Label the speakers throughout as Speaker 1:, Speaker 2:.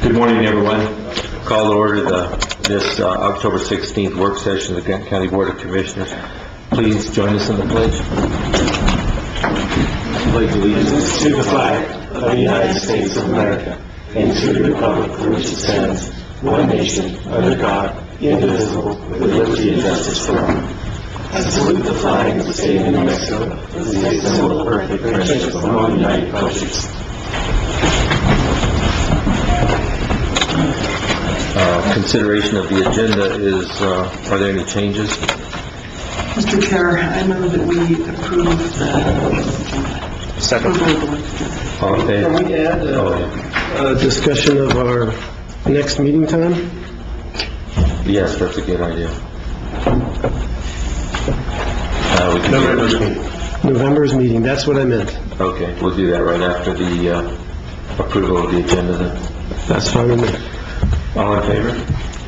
Speaker 1: Good morning, everyone. Call to order this October 16th work session of the Grant County Board of Commissioners. Please join us in the pledge. Pledge allegiance to the flag of the United States of America and to the republic for which it stands, one nation, under God, indivisible, with liberty and justice for all. I salute the flag of the state of New Mexico as the symbol of perfect friendship among the united countries. Consideration of the agenda is, are there any changes?
Speaker 2: Mr. Chair, I move that we approve the...
Speaker 3: Second.
Speaker 1: Okay.
Speaker 3: Can we add a discussion of our next meeting time?
Speaker 1: Yes, that's a good idea. We can
Speaker 3: November's meeting, that's what I meant.
Speaker 1: Okay, we'll do that right after the approval of the agenda then.
Speaker 3: That's fine with me.
Speaker 1: All in favor?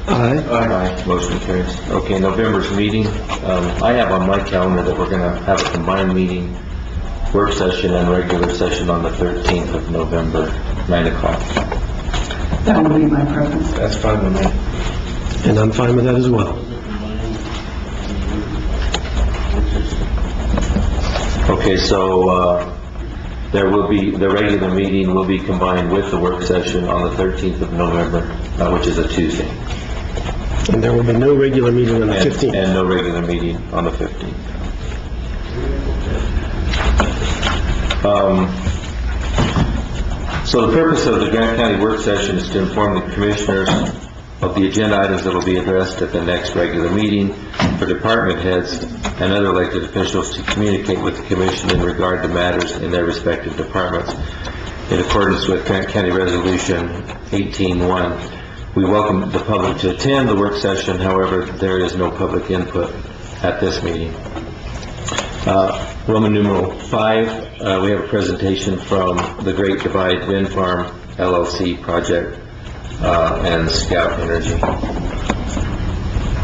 Speaker 3: Aye.
Speaker 1: Aye. Motion carries. Okay, November's meeting. I have on my calendar that we're going to have a combined meeting, work session and regular session on the 13th of November, 9 o'clock.
Speaker 2: That would be my preference.
Speaker 1: That's fine with me.
Speaker 3: And I'm fine with that as well.
Speaker 1: Okay, so there will be, the regular meeting will be combined with the work session on the 13th of November, which is a Tuesday.
Speaker 3: And there will be no regular meeting on the 15th.
Speaker 1: And no regular meeting on the 15th. So the purpose of the Grant County work session is to inform the commissioners of the agenda items that will be addressed at the next regular meeting, for department heads and other elected officials to communicate with the commission in regard to matters in their respective departments. In accordance with Grant County Resolution 18-1, we welcome the public to attend the work session. However, there is no public input at this meeting. Roman numeral 5, we have a presentation from the Great Divide Wind Farm LLC project and Scout Energy.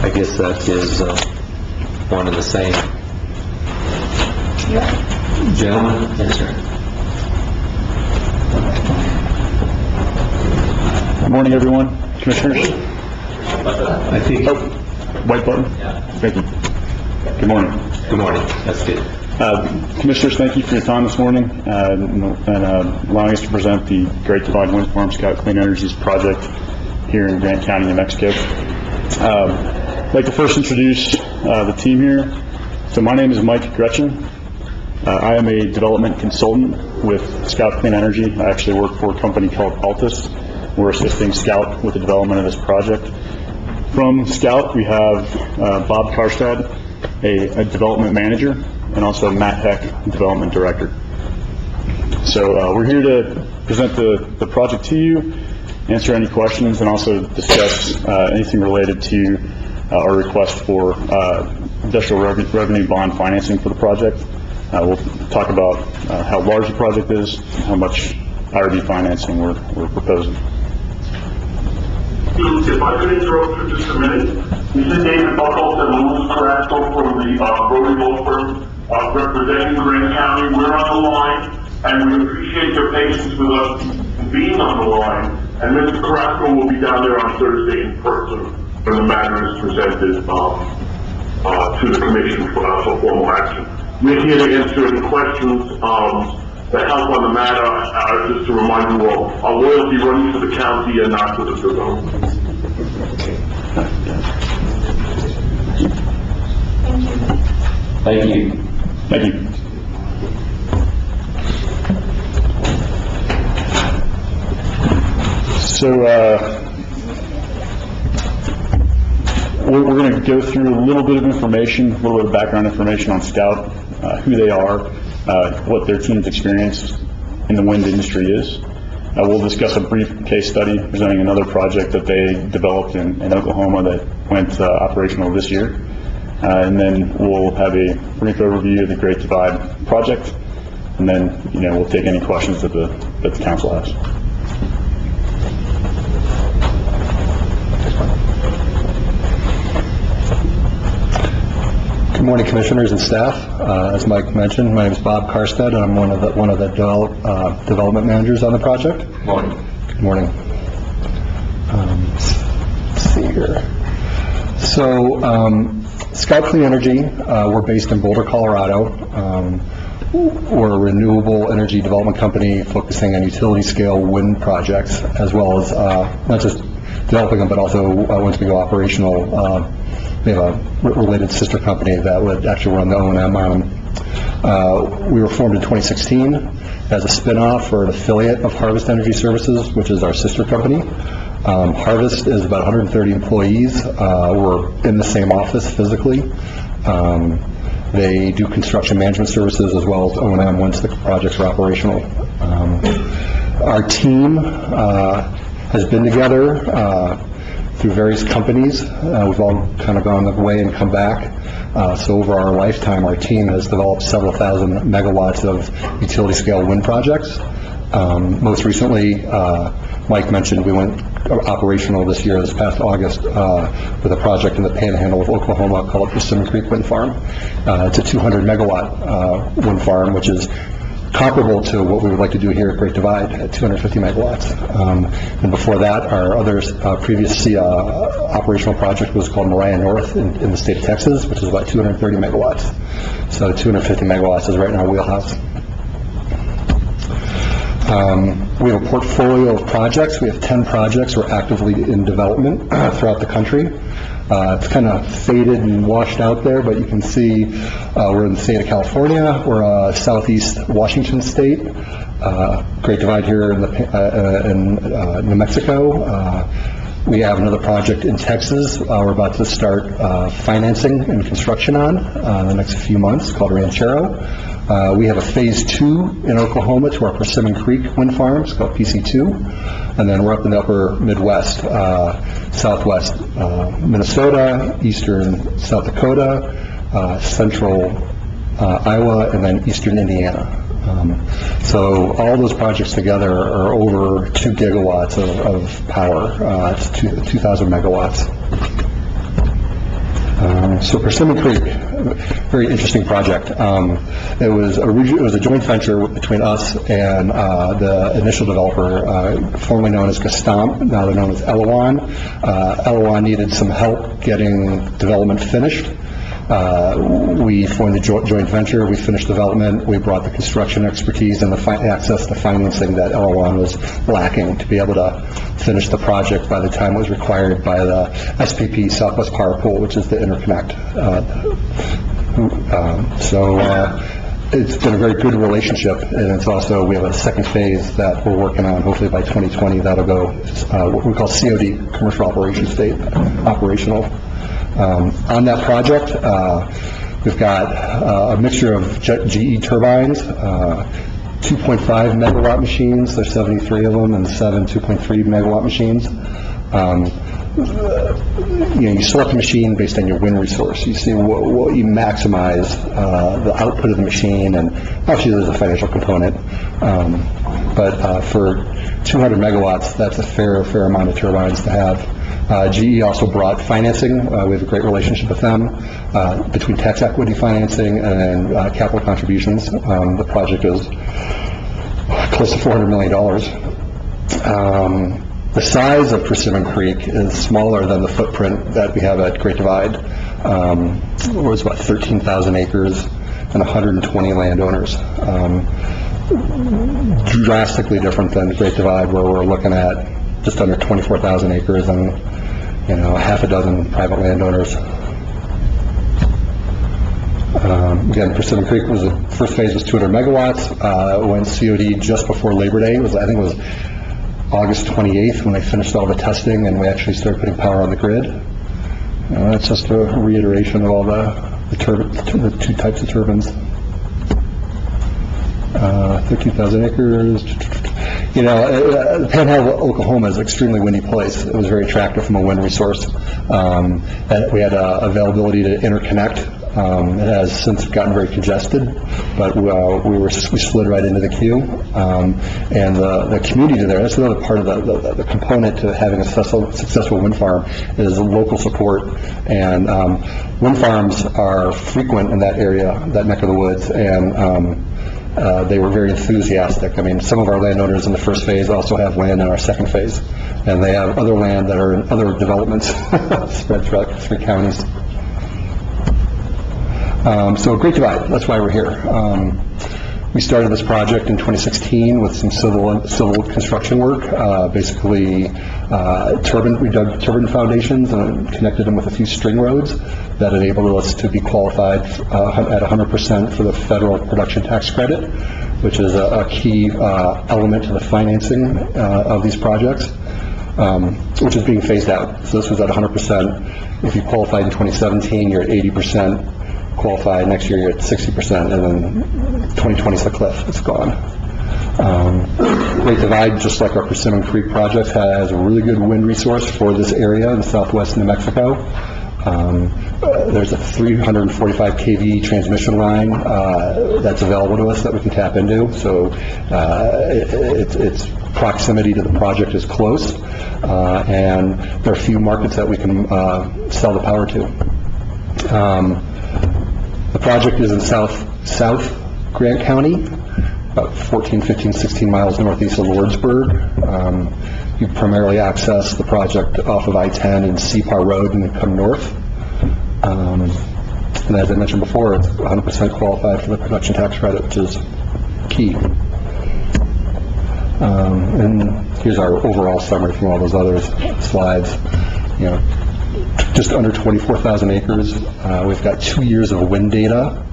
Speaker 1: I guess that is one and the same.
Speaker 2: Yeah.
Speaker 1: Gentlemen? Yes, sir.
Speaker 4: Good morning, everyone. Commissioners?
Speaker 1: I think...
Speaker 4: Oh, white button?
Speaker 1: Yeah.
Speaker 4: Thank you. Good morning.
Speaker 1: Good morning. That's good.
Speaker 4: Commissioners, thank you for your time this morning and allowing us to present the Great Divide Wind Farm Scout Clean Energies project here in Grant County, New Mexico. I'd like to first introduce the team here. So my name is Mike Gretchen. I am a development consultant with Scout Clean Energy. I actually work for a company called Altus. We're assisting Scout with the development of this project. From Scout, we have Bob Karstad, a development manager, and also Matt Heck, development director. So we're here to present the project to you, answer any questions, and also discuss anything related to our request for industrial revenue bond financing for the project. We'll talk about how large the project is, how much IRB financing we're proposing.
Speaker 5: If I could interrupt for just a minute. This is David Buckles and Louis Carrasco from the Brody Law Firm representing Grant County. We're on the line, and we appreciate your patience with us being on the line. And Mr. Carrasco will be down there on Thursday in person when the matter is presented to the commission for formal action. We're here to answer any questions that help on the matter. Just to remind you all, our loyalty runs to the county and not to the developer.
Speaker 1: Thank you.
Speaker 4: Thank you. So we're going to go through a little bit of information, a little bit of background information on Scout, who they are, what their team's experience in the wind industry is. We'll discuss a brief case study presenting another project that they developed in Oklahoma that went operational this year. And then we'll have a brief overview of the Great Divide project, and then we'll take any questions that the council has.
Speaker 6: Good morning, commissioners and staff. As Mike mentioned, my name is Bob Karstad, and I'm one of the development managers on the project.
Speaker 1: Morning.
Speaker 6: Good morning. So, Scout Clean Energy, we're based in Boulder, Colorado. We're a renewable energy development company focusing on utility-scale wind projects, as well as not just developing them, but also once we go operational, we have a related sister company that would actually run the O&M on them. We were formed in 2016 as a spin-off or an affiliate of Harvest Energy Services, which is our sister company. Harvest is about 130 employees. We're in the same office physically. They do construction management services as well as O&M once the projects are operational. Our team has been together through various companies. We've all kind of gone away and come back. So over our lifetime, our team has developed several thousand megawatts of utility-scale wind projects. Most recently, Mike mentioned we went operational this past August, with a project in the panhandle of Oklahoma called Persimmon Creek Wind Farm. It's a 200 megawatt wind farm, which is comparable to what we would like to do here at Great Divide at 250 megawatts. And before that, our other previous operational project was called Mariah North in the state of Texas, which is about 230 megawatts. So 250 megawatts is right in our wheelhouse. We have a portfolio of projects. We have 10 projects. We're actively in development throughout the country. It's kind of faded and washed out there, but you can see we're in the state of California. We're southeast Washington state. Great Divide here in New Mexico. We have another project in Texas we're about to start financing and construction on in the next few months called Ranchero. We have a phase 2 in Oklahoma to our Persimmon Creek wind farm. It's called PC2. And then we're up in the upper Midwest, southwest Minnesota, eastern South Dakota, central Iowa, and then eastern Indiana. So all those projects together are over 2 gigawatts of power. It's 2,000 megawatts. So Persimmon Creek, very interesting project. It was a joint venture between us and the initial developer, formerly known as Gestamp, now they're known as Elawan. Elawan needed some help getting development finished. We formed the joint venture, we finished development, we brought the construction expertise and the access to financing that Elawan was lacking to be able to finish the project by the time it was required by the SPP, Southwest Power Pool, which is the interconnect. It's been a very good relationship, and it's also, we have a second phase that we're working on, hopefully by 2020, that'll go, what we call COD, Commercial Operations State, operational. On that project, we've got a mixture of GE turbines, 2.5 megawatt machines, there's 73 of them, and 7 2.3 megawatt machines. You select a machine based on your wind resource. You see what you maximize the output of the machine, and actually there's a financial component. But for 200 megawatts, that's a fair amount of turbines to have. GE also brought financing. We have a great relationship with them between tax equity financing and capital contributions. The project is close to $400 million. The size of Persimmon Creek is smaller than the footprint that we have at Great Divide. It was about 13,000 acres and 120 landowners. Drastically different than Great Divide, where we're looking at just under 24,000 acres and, a half a dozen private landowners. Again, Persimmon Creek was the first phase was 200 megawatts. It went COD just before Labor Day. I think it was August 28th when they finished all the testing and we actually started putting power on the grid. That's just a reiteration of all the two types of turbines. 13,000 acres. The Panhandle of Oklahoma is an extremely windy place. It was very attractive from a wind resource. And we had availability to interconnect. It has since gotten very congested, but we slid right into the queue. And the community there, that's another part of the component to having a successful wind farm is local support. And wind farms are frequent in that area, that neck of the woods. And they were very enthusiastic. I mean, some of our landowners in the first phase also have land in our second phase, and they have other land that are in other developments spread throughout 3 counties. So Great Divide, that's why we're here. We started this project in 2016 with some civil construction work. Basically, we dug turbine foundations and connected them with a few string roads that enabled us to be qualified at 100% for the federal production tax credit, which is a key element to the financing of these projects, which is being phased out. So this was at 100%. If you qualified in 2017, you're at 80%. Qualified next year, you're at 60%, and then 2020 is the cliff. It's gone. Great Divide, just like our Persimmon Creek project, has a really good wind resource for this area in southwest New Mexico. There's a 345 kV transmission line that's available to us that we can tap into. So its proximity to the project is close, and there are a few markets that we can sell the power to. The project is in south Grant County, about 14, 15, 16 miles northeast of Lordsburg. You primarily access the project off of I-10 and Separ Road and then come north. And as I mentioned before, it's 100% qualified for the production tax credit, which is key. And here's our overall summary from all those other slides. You know, just under 24,000 acres. We've got 2 years of wind data.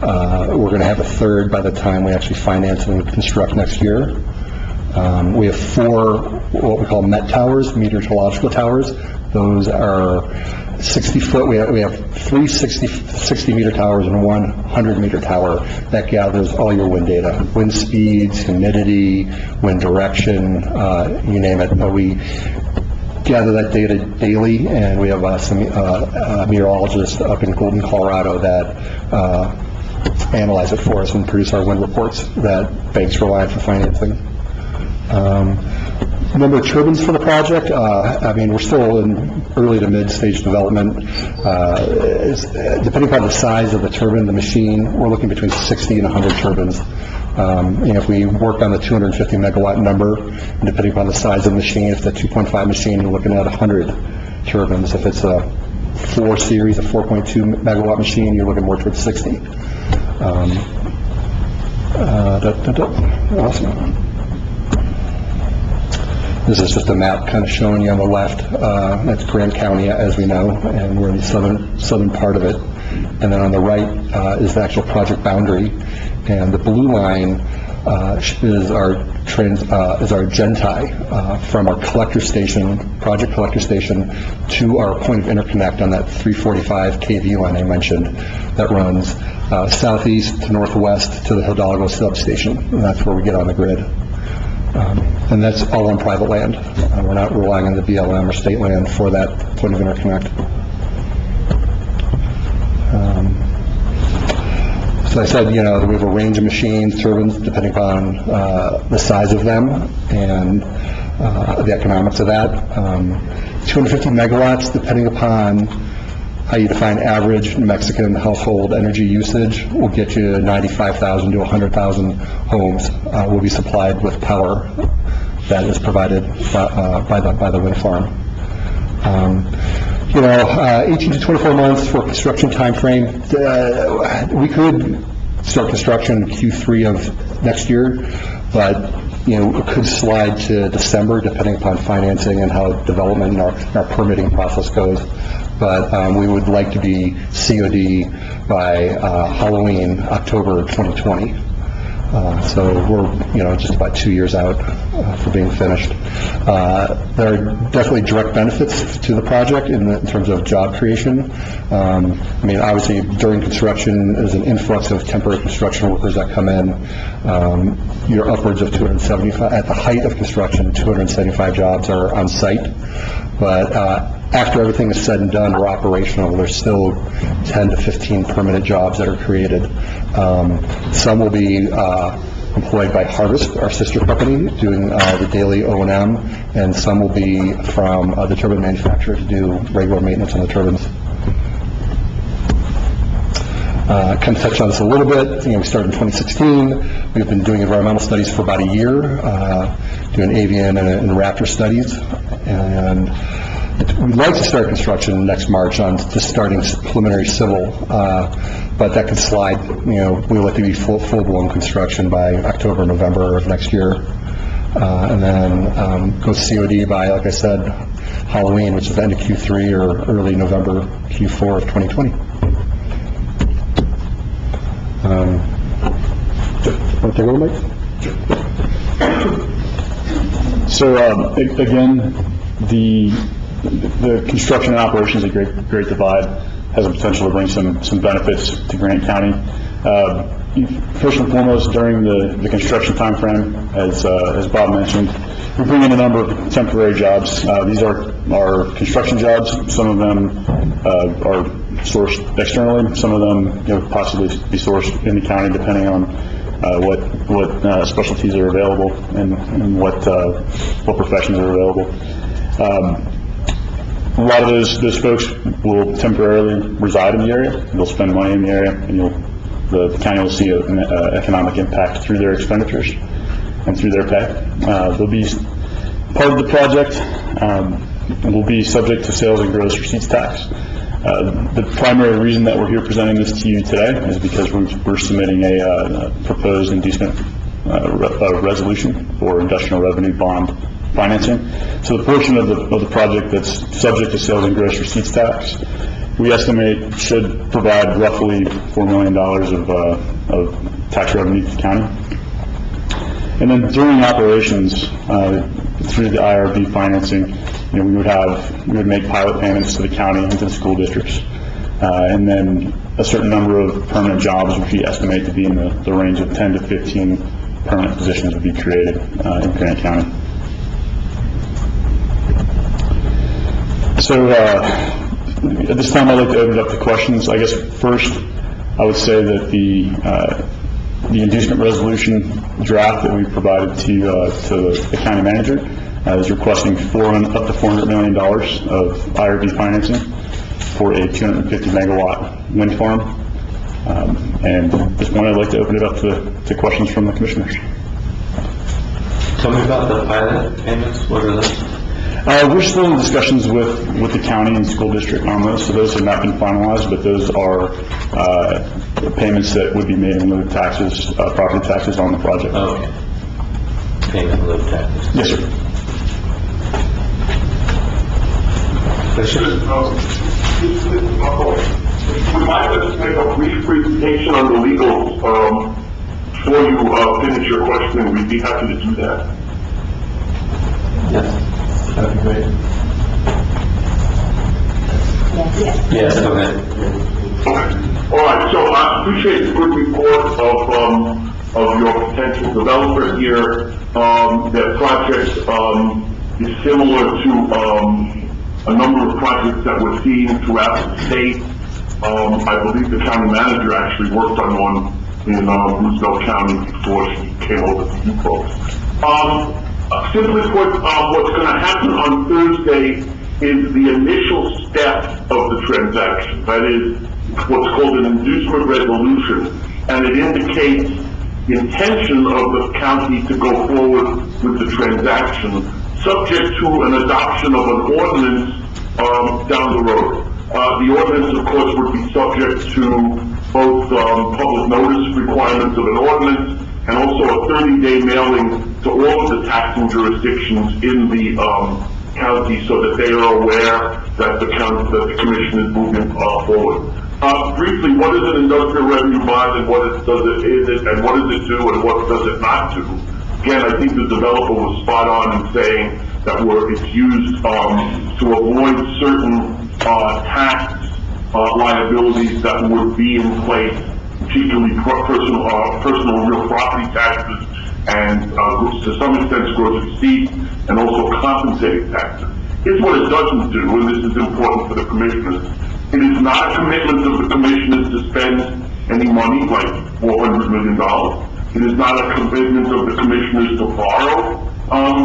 Speaker 6: We're going to have a third by the time we actually finance and construct next year. We have 4 what we call MET towers, meteorological towers. Those are 60 foot. We have 3 60 meter towers and 1 100-meter tower that gathers all your wind data, wind speeds, humidity, wind direction, you name it. We gather that data daily, and we have some meteorologists up in Golden, Colorado that analyze it for us and produce our wind reports that banks rely on for financing. Number of turbines for the project, I mean, we're still in early to mid-stage development. Depending upon the size of the turbine, the machine, we're looking between 60 and 100 turbines. If we work on the 250 megawatt number, and depending upon the size of the machine, if it's a 2.5 machine, you're looking at 100 turbines. If it's a 4 series, a 4.2 megawatt machine, you're looking more towards 60. Awesome. This is just a map kind of showing you on the left. That's Grant County, as we know, and we're in the southern part of it. And then on the right is the actual project boundary. And the blue line is our GenTie from our collector station, project collector station, to our point of interconnect on that 345 kV line I mentioned that runs southeast to northwest to the Hidalgo substation. And that's where we get on the grid. And that's all on private land. We're not relying on the BLM or state land for that point of interconnect. So I said, you know, we have a range of machines, turbines, depending upon the size of them and the economics of that. 250 megawatts, depending upon how you define average Mexican household energy usage, will get you 95,000 to 100,000 homes will be supplied with power that is provided by the wind farm. 18 to 24 months for construction time frame. We could start construction in Q3 of next year, but it could slide to December depending upon financing and how development and our permitting process goes. But we would like to be COD by Halloween, October 2020. So we're, just about 2 years out for being finished. There are definitely direct benefits to the project in terms of job creation. Obviously, during construction, there's an influx of temporary construction workers that come in. You're upwards of 275. At the height of construction, 275 jobs are on site. But after everything is said and done, we're operational. There's still 10 to 15 permanent jobs that are created. Some will be employed by Harvest, our sister company, doing the daily O&M, and some will be from the turbine manufacturer to do regular maintenance on the turbines. Kind of touched on this a little bit. We started in 2016. We've been doing environmental studies for about a year, doing avian and raptor studies, and we'd like to start construction next March on just starting preliminary civil, but that could slide. We'd like to be full-blown construction by October, November of next year, and then go COD by, like I said, Halloween, which is the end of Q3 or early November, Q4 of 2020. Want to take over, Mike?
Speaker 4: So again, the construction and operations at Great Divide has the potential to bring some benefits to Grant County. First and foremost, during the construction time frame, as Bob mentioned, we bring in a number of temporary jobs. These are construction jobs. Some of them are sourced externally. Some of them possibly be sourced in the county, depending on what specialties are available and what professions are available. A lot of those folks will temporarily reside in the area. They'll spend money in the area, and the county will see an economic impact through their expenditures and through their pay. They'll be part of the project and will be subject to sales and gross receipts tax. The primary reason that we're here presenting this to you today is because we're submitting a proposed inducement resolution for industrial revenue bond financing. So the portion of the project that's subject to sales and gross receipts tax, we estimate should provide roughly $4 million of tax revenue to the county. And then during operations, through the IRB financing, we would make pilot payments to the county and to the school districts, and then a certain number of permanent jobs, which we estimate to be in the range of 10 to 15 permanent positions, would be created in Grant County. So at this time, I'd like to open it up to questions. I guess first, I would say that the inducement resolution draft that we provided to the county manager is requesting up to $400 million of IRB financing for a 250 megawatt wind farm. And at this point, I'd like to open it up to questions from the commissioners.
Speaker 1: Tell me about the pilot payments. What are those?
Speaker 4: We're still in discussions with the county and school district on those, so those have not been finalized, but those are payments that would be made in lieu of taxes, property taxes on the project.
Speaker 1: Oh, okay. Payment in lieu of taxes.
Speaker 4: Yes, sir.
Speaker 5: We might just make a brief presentation on the legals before you finish your question. We'd be happy to do that.
Speaker 1: Yes. That'd be great. Yes, go ahead.
Speaker 5: Okay. All right. So I appreciate the good report of your potential developer here. That project is similar to a number of projects that we're seeing throughout the state. I believe the county manager actually worked on one in Roosevelt County before she came over to you folks. Simply put, what's going to happen on Thursday is the initial step of the transaction. That is what's called an inducement resolution, and it indicates the intention of the county to go forward with the transaction, subject to an adoption of an ordinance down the road. The ordinance, of course, would be subject to both public notice requirements of an ordinance and also a 30-day mailing to all of the taxing jurisdictions in the county, so that they are aware that the commission is moving forward. Briefly, what is an industrial revenue bond, and what does it do, and what does it not do? Again, I think the developer was spot on in saying that it's used to avoid certain tax liabilities that would be in place, particularly personal real property taxes, and to some extent gross receipts, and also compensating taxes. Here's what it doesn't do, and this is important for the commissioners. It is not a commitment of the commissioners to spend any money, like $400 million. It is not a commitment of the commissioners to borrow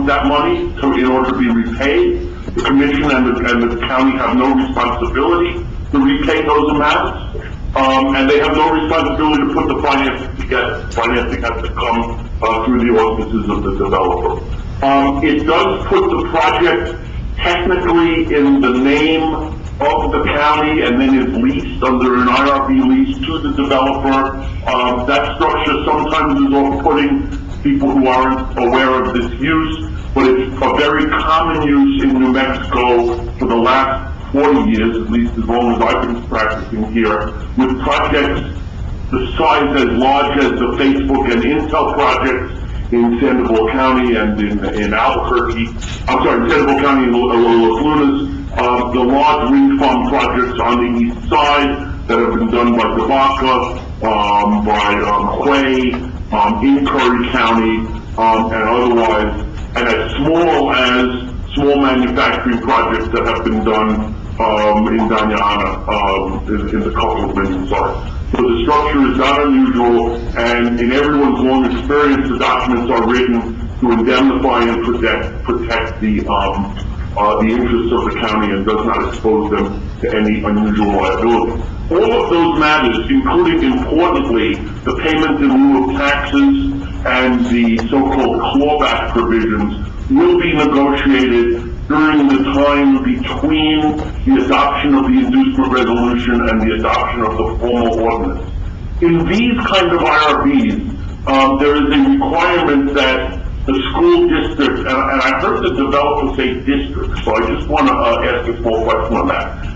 Speaker 5: that money in order to be repaid. The commission and the county have no responsibility to repay those amounts. and they have no responsibility to put the financing together. Financing has to come through the offices of the developer. It does put the project technically in the name of the county and then is leased under an IRB lease to the developer. That structure sometimes is off-putting people who aren't aware of this use, but it's a very common use in New Mexico for the last 40 years, at least as long as I've been practicing here, with projects the size as large as the Facebook and Intel projects in Sandoval County and in Albuquerque. I'm sorry, in Sandoval County and Los Lunas. The large wind farm projects on the east side that have been done by Tobacco, by Quay, in Curry County, and otherwise, and as small manufacturing projects that have been done in Danyana, in the couple of minutes. So the structure is not unusual, and in everyone's long experience, the documents are written to indemnify and protect the interests of the county and does not expose them to any unusual liability. All of those matters, including importantly the payment in lieu of taxes and the so-called clawback provisions, will be negotiated during the time between the adoption of the inducement resolution and the adoption of the formal ordinance. In these kind of IRBs, there is a requirement that the school district, and I heard the developer say district, so I just want to ask a small question on that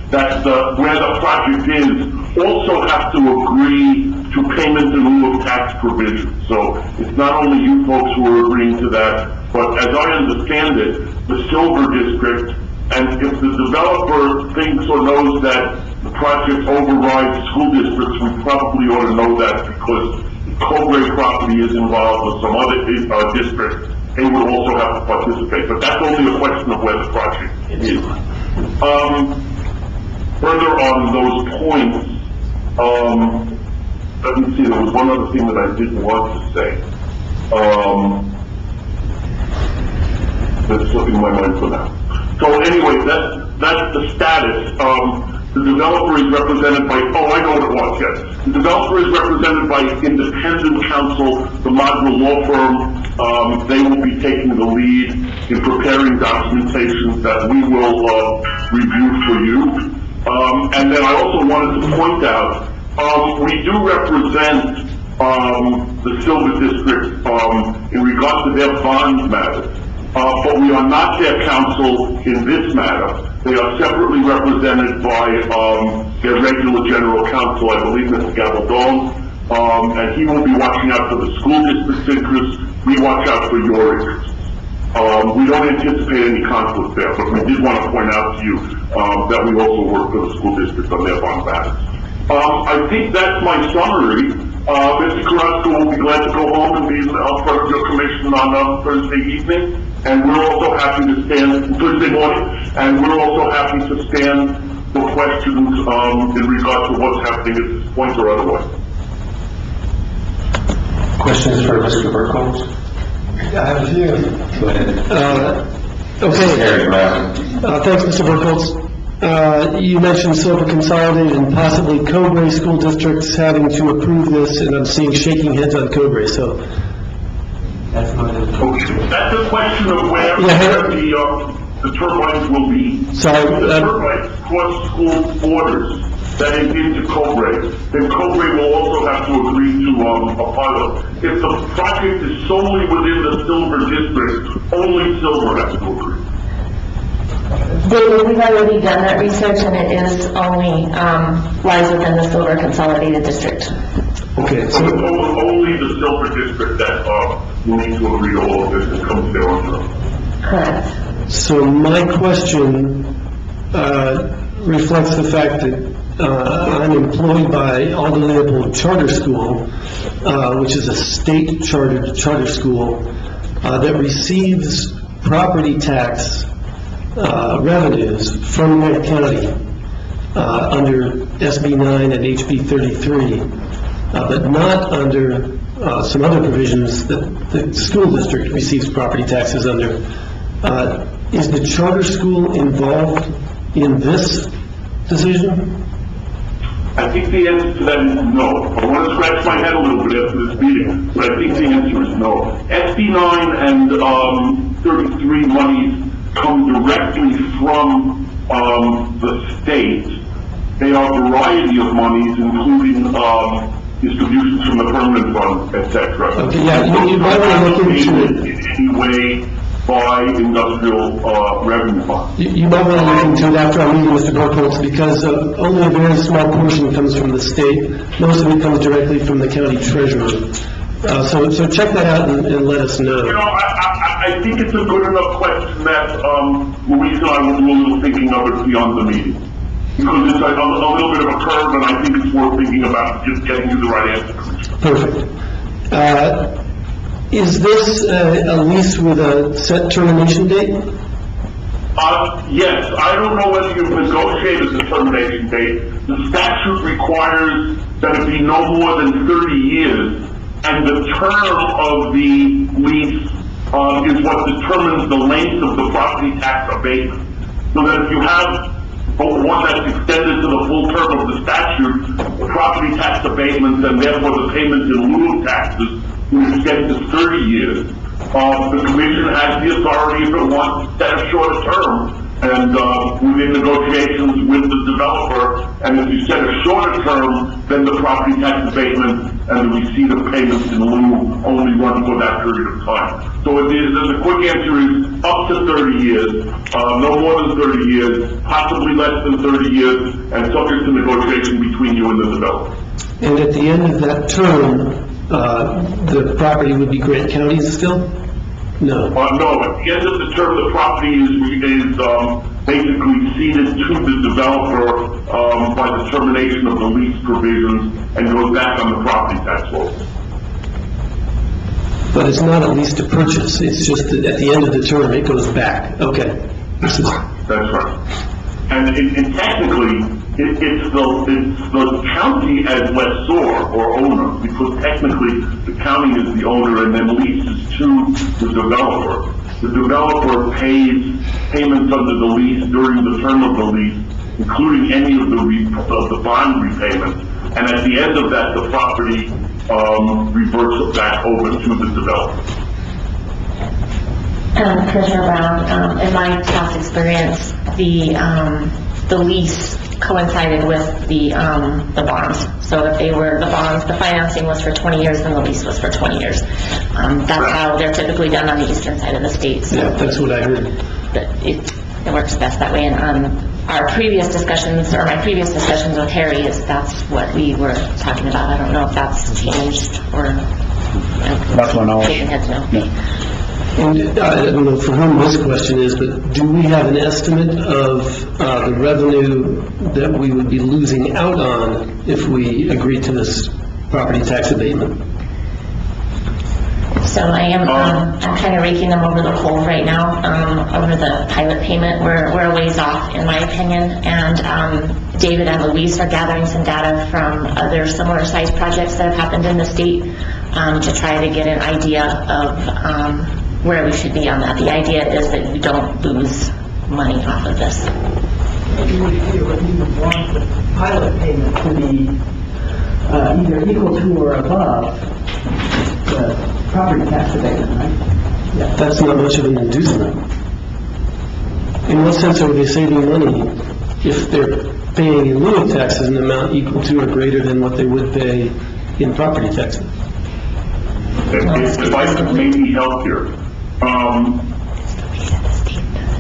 Speaker 5: where the project is, also have to agree to payment in lieu of tax provisions. So it's not only you folks who are agreeing to that, but as I understand it, the Silver District, and if the developer thinks or knows that the project overrides school districts, we probably ought to know that because Cobre property is involved with some other district, they would also have to participate. But that's only a question of where the project is. Further on those points, let me see, there was one other thing that I didn't want to say. That's slipping my mind for now. So anyway, that's the status. The developer is represented by, I know what it was, yes. The developer is represented by independent counsel, the Magna law firm. They will be taking the lead in preparing documentation that we will review for you. And then I also wanted to point out, we do represent the Silver District in regard to their bond matters. But we are not their counsel in this matter. They are separately represented by their regular general counsel, I believe Mr. Gabaldon, and he will be watching out for the school district's interests. We watch out for your interests. We don't anticipate any conflict there, but we did want to point out to you that we also work for the school district on their bond matters. I think that's my summary. Mr. Carrasco will be glad to go home and be in front of your commission on Thursday evening, and we're also happy to stand, Thursday morning, and we're also happy to stand for questions in regard to what's happening at this point or otherwise.
Speaker 1: Questions for Mr. Burkholz?
Speaker 3: I have a few.
Speaker 1: Go ahead.
Speaker 3: Okay.
Speaker 1: Thanks,
Speaker 3: Mr. Burkholz. You mentioned Silver Consolidated and possibly Cobre school districts having to approve this, and I'm seeing shaking heads on Cobre, so.
Speaker 5: That's a question of where the turbines will be.
Speaker 3: Sorry.
Speaker 5: If the turbines cross school borders, that is into Cobre, then Cobre will also have to agree to a pilot. If the project is solely within the Silver District, only Silver has to agree.
Speaker 7: David, we've already done that research, and it is only lies within the Silver Consolidated District.
Speaker 3: Okay.
Speaker 5: So it's only the Silver District that will need to agree to all of this and come to their own terms.
Speaker 7: Correct.
Speaker 3: So my question reflects the fact that I'm employed by Aldo Leopold Charter School, which is a state charter school that receives property tax revenues from Grant County under SB 9 and HB 33, but not under some other provisions that the school district receives property taxes under. Is the charter school involved in this decision?
Speaker 5: I think the answer to that is no. I want to scratch my head a little bit after this meeting, but I think the answer is no. SB 9 and 33 monies come directly from the state. They are a variety of monies, including distributions from the permanent fund, etc.
Speaker 3: Okay, yeah, you might want to look into it.
Speaker 5: In any way by industrial revenue fund.
Speaker 3: You might want to look into it after our meeting, Mr. Gorkholz, because only a very small portion comes from the state. Most of it comes directly from the county treasurer. So check that out and let us know.
Speaker 5: You know, I think it's a good enough question that Louise and I will do a little thinking of it beyond the meeting. Because it's a little bit of a curve, and I think it's worth thinking about just getting you the right answer.
Speaker 3: Perfect. Is this a lease with a set termination date?
Speaker 5: Yes, I don't know whether you've negotiated the termination date. The statute requires that it be no more than 30 years, and the term of the lease is what determines the length of the property tax abatement. So that if you have one that's extended to the full term of the statute, the property tax abatements and therefore the payments in lieu of taxes will extend to 30 years. The commission has the authority, if it wants, to set a shorter term, and within negotiations with the developer, and if you set a shorter term, then the property tax abatement and the receipt of payments in lieu only run for that period of time. So the quick answer is up to 30 years, no more than 30 years, possibly less than 30 years, and subject to negotiation between you and the developer.
Speaker 3: And at the end of that term, the property would be Grant County's still? No.
Speaker 5: No, at the end of the term, the property is basically ceded to the developer by the termination of the lease provisions and goes back on the property tax roll.
Speaker 3: But it's not a lease to purchase, it's just that at the end of the term, it goes back. Okay.
Speaker 5: That's right. And technically, it's the county as lessor or owner, because technically the county is the owner and then leases to the developer. The developer pays payments under the lease during the term of the lease, including any of the bond repayments. And at the end of that, the property reverts back over to the developer.
Speaker 7: Commissioner Brown, in my past experience, the lease coincided with the bonds. So if they were, the bonds, the financing was for 20 years and the lease was for 20 years. That's how they're typically done on the eastern side of the state. So
Speaker 3: Yeah, that's what I heard.
Speaker 7: it works best that way. And our previous discussions, or my previous discussions with Harry, is that's what we were talking about. I don't know if that's changed or...
Speaker 4: That's my knowledge.
Speaker 7: Shaking heads no.
Speaker 4: Yeah.
Speaker 3: And I don't know for whom this question is, but do we have an estimate of the revenue that we would be losing out on if we agree to this property tax abatement?
Speaker 7: So I am, I'm kind of raking them over the coals right now, over the pilot payment. We're a ways off, in my opinion, and David and Louise are gathering some data from other similar sized projects that have happened in the state to try to get an idea of where we should be on that. The idea is that you don't lose money off of this.
Speaker 2: You would want the pilot payment to be either equal to or above the property tax abatement, right? Yeah.
Speaker 3: That's not much of an inducement. In what sense are they saving money if they're paying in lieu of taxes an amount equal to or greater than what they would pay in property taxes?
Speaker 5: If I could maybe help here,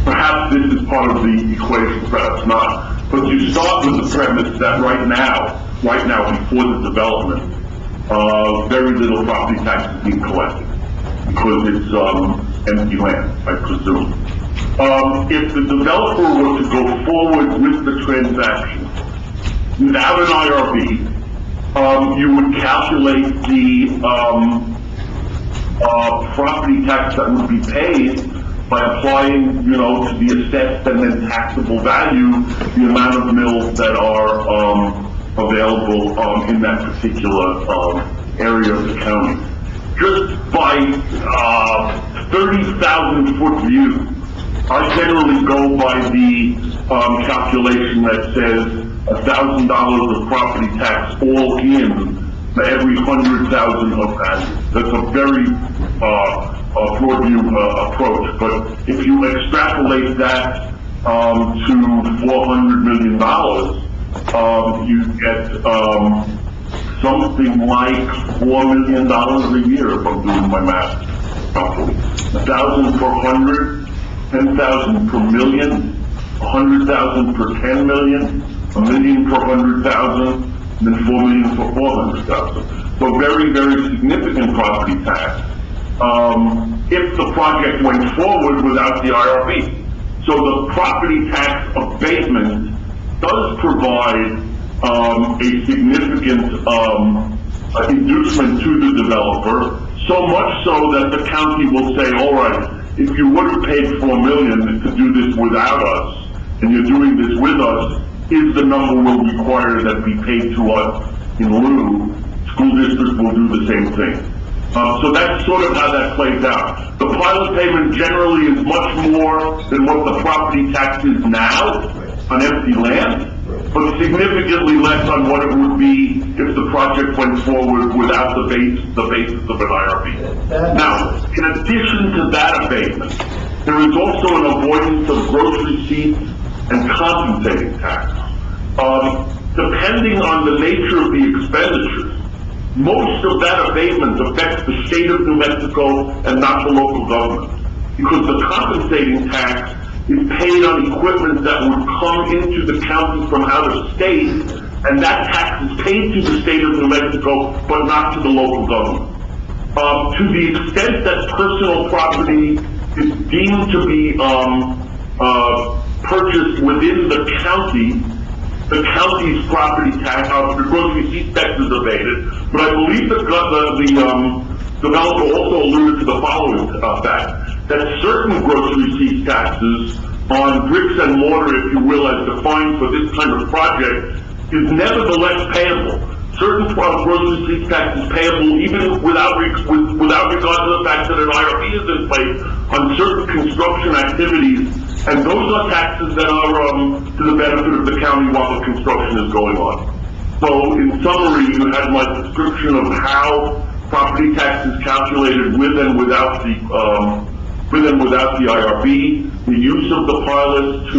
Speaker 5: perhaps this is part of the equation, perhaps not, but you start with the premise that right now, before the development, very little property tax is being collected, because it's empty land, I presume. If the developer were to go forward with the transaction without an IRB, you would calculate the property tax that would be paid by applying, to the assessed and then taxable value, the amount of mills that are available in that particular area of the county. Just by 30,000 foot view, I generally go by the calculation that says $1,000 of property tax all in for every 100,000 of value. That's a very broad view approach. But if you extrapolate that to $400 million, you get something like $4 million a year, if I'm doing my math properly. 1,000 per 100, 10,000 per million, 100,000 per 10 million, a million per 100,000, and then 4 million for 400,000. So very, very significant property tax. If the project went forward without the IRB. So the property tax abatement does provide a significant inducement to the developer, so much so that the county will say, all right, if you would have paid $4 million to do this without us, and you're doing this with us, is the number will require that be paid to us in lieu. School districts will do the same thing. So that's sort of how that plays out. The pilot payment generally is much more than what the property tax is now on empty land, but significantly less on what it would be if the project went forward without the basis of an IRB. Now, in addition to that abatement, there is also an avoidance of gross receipts and compensating tax. Depending on the nature of the expenditures, most of that abatement affects the state of New Mexico and not the local government, because the compensating tax is paid on equipment that would come into the county from out of state, and that tax is paid to the state of New Mexico, but not to the local government. To the extent that personal property is deemed to be purchased within the county's property tax, the gross receipt tax is abated, but I believe the developer also alluded to the following fact, that certain gross receipt taxes on bricks and mortar, if you will, as defined for this kind of project, is nevertheless payable. Certain gross receipt tax is payable even without regard to the fact that an IRB is in place on certain construction activities, and those are taxes that are to the benefit of the county while the construction is going on. So, in summary, you had my description of how property tax is calculated with and without the IRB, the use of the pilots to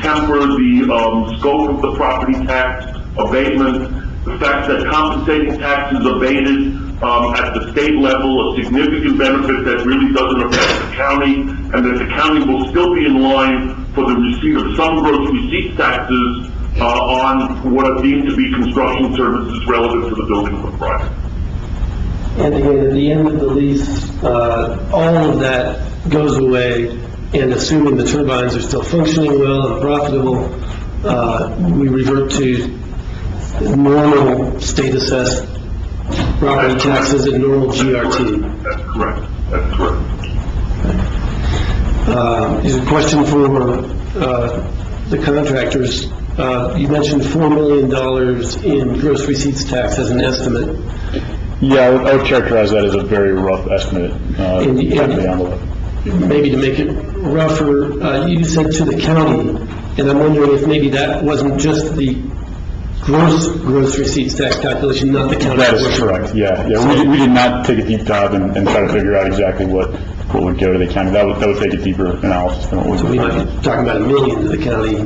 Speaker 5: temper the scope of the property tax abatement, the fact that compensating tax is abated at the state level, a significant benefit that really doesn't affect the county, and that the county will still be in line for the receipt of some gross receipt taxes on what are deemed to be construction services relative to the building of the project.
Speaker 3: And again, at the end of the lease, all of that goes away, and assuming the turbines are still functioning well and profitable, we revert to normal state-assessed property taxes and normal GRT.
Speaker 5: That's correct. That's correct.
Speaker 3: Is a question for the contractors. You mentioned $4 million in gross receipts tax as an estimate.
Speaker 4: Yeah, I would characterize that as a very rough estimate.
Speaker 3: Maybe to make it rougher, you said to the county, and I'm wondering if maybe that wasn't just the gross receipts tax calculation, not the county.
Speaker 4: That is correct, yeah. We did not take a deep dive and try to figure out exactly what would go to the county. That would take a deeper analysis than what we
Speaker 3: So we might be talking about $1 million to the county.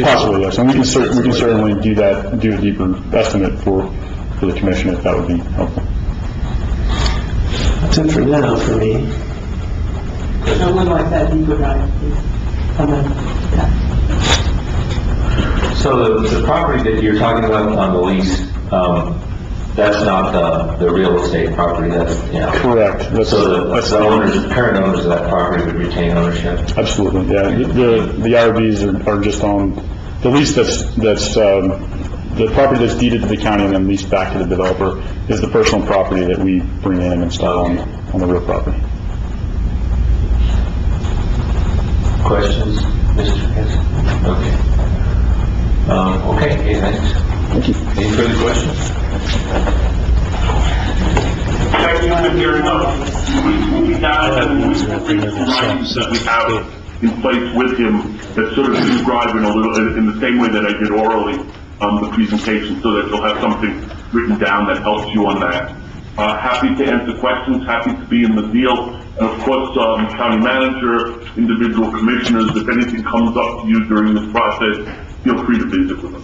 Speaker 4: Possibly, yes. And we can certainly do a deeper estimate for the commission if that would be helpful.
Speaker 3: That's it for now for me.
Speaker 2: Someone like that deeper dive, please.
Speaker 1: So the property that you're talking about on the lease, that's not the real estate property, that's, yeah.
Speaker 4: Correct.
Speaker 1: So the current owners of that property would retain ownership?
Speaker 4: Absolutely, yeah. The IRBs are just on the lease that's the property that's deeded to the county and then leased back to the developer is the personal property that we bring in and install on the real property.
Speaker 1: Questions, Mr. Hess? Okay. Okay, thanks.
Speaker 4: Thank you.
Speaker 1: Any further questions?
Speaker 5: Thank you, Mr. Chairman. We got and we that we have in place with him that sort of describe in a little, in the same way that I did orally, the presentation, so that you'll have something written down that helps you on that. Happy to answer questions, happy to be in the deal, and of course, county manager, individual commissioners, if anything comes up to you during this process, feel free to visit with them.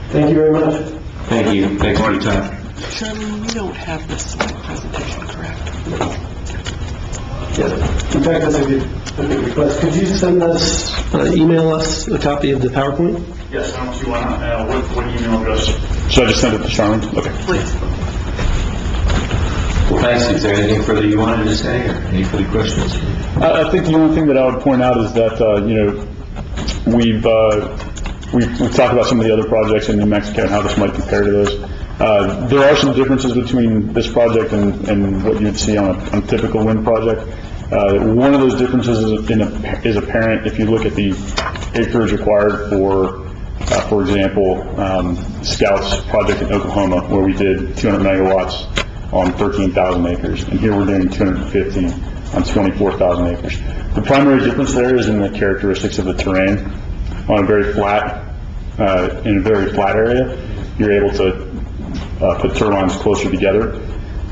Speaker 3: Thank you very much.
Speaker 1: Thank you. Thanks for your time.
Speaker 8: Chairman, we don't have this slide presentation, correct?
Speaker 3: Yeah. In fact, that's a good request. Could you send us, email us a copy of the PowerPoint?
Speaker 4: Yes, how much you want, what email address? Should I just send it to Charmin? Okay.
Speaker 8: Please.
Speaker 1: Well, thanks. Is there anything further you wanted to say, or any further questions?
Speaker 4: I think the only thing that I would point out is that, we've talked about some of the other projects in New Mexico and how this might compare to those. There are some differences between this project and what you'd see on a typical wind project. One of those differences is apparent if you look at the acreage required for example, Scout's project in Oklahoma, where we did 200 megawatts on 13,000 acres, and here we're doing 250 on 24,000 acres. The primary difference there is in the characteristics of the terrain. On a very flat, in a very flat area, you're able to put turbines closer together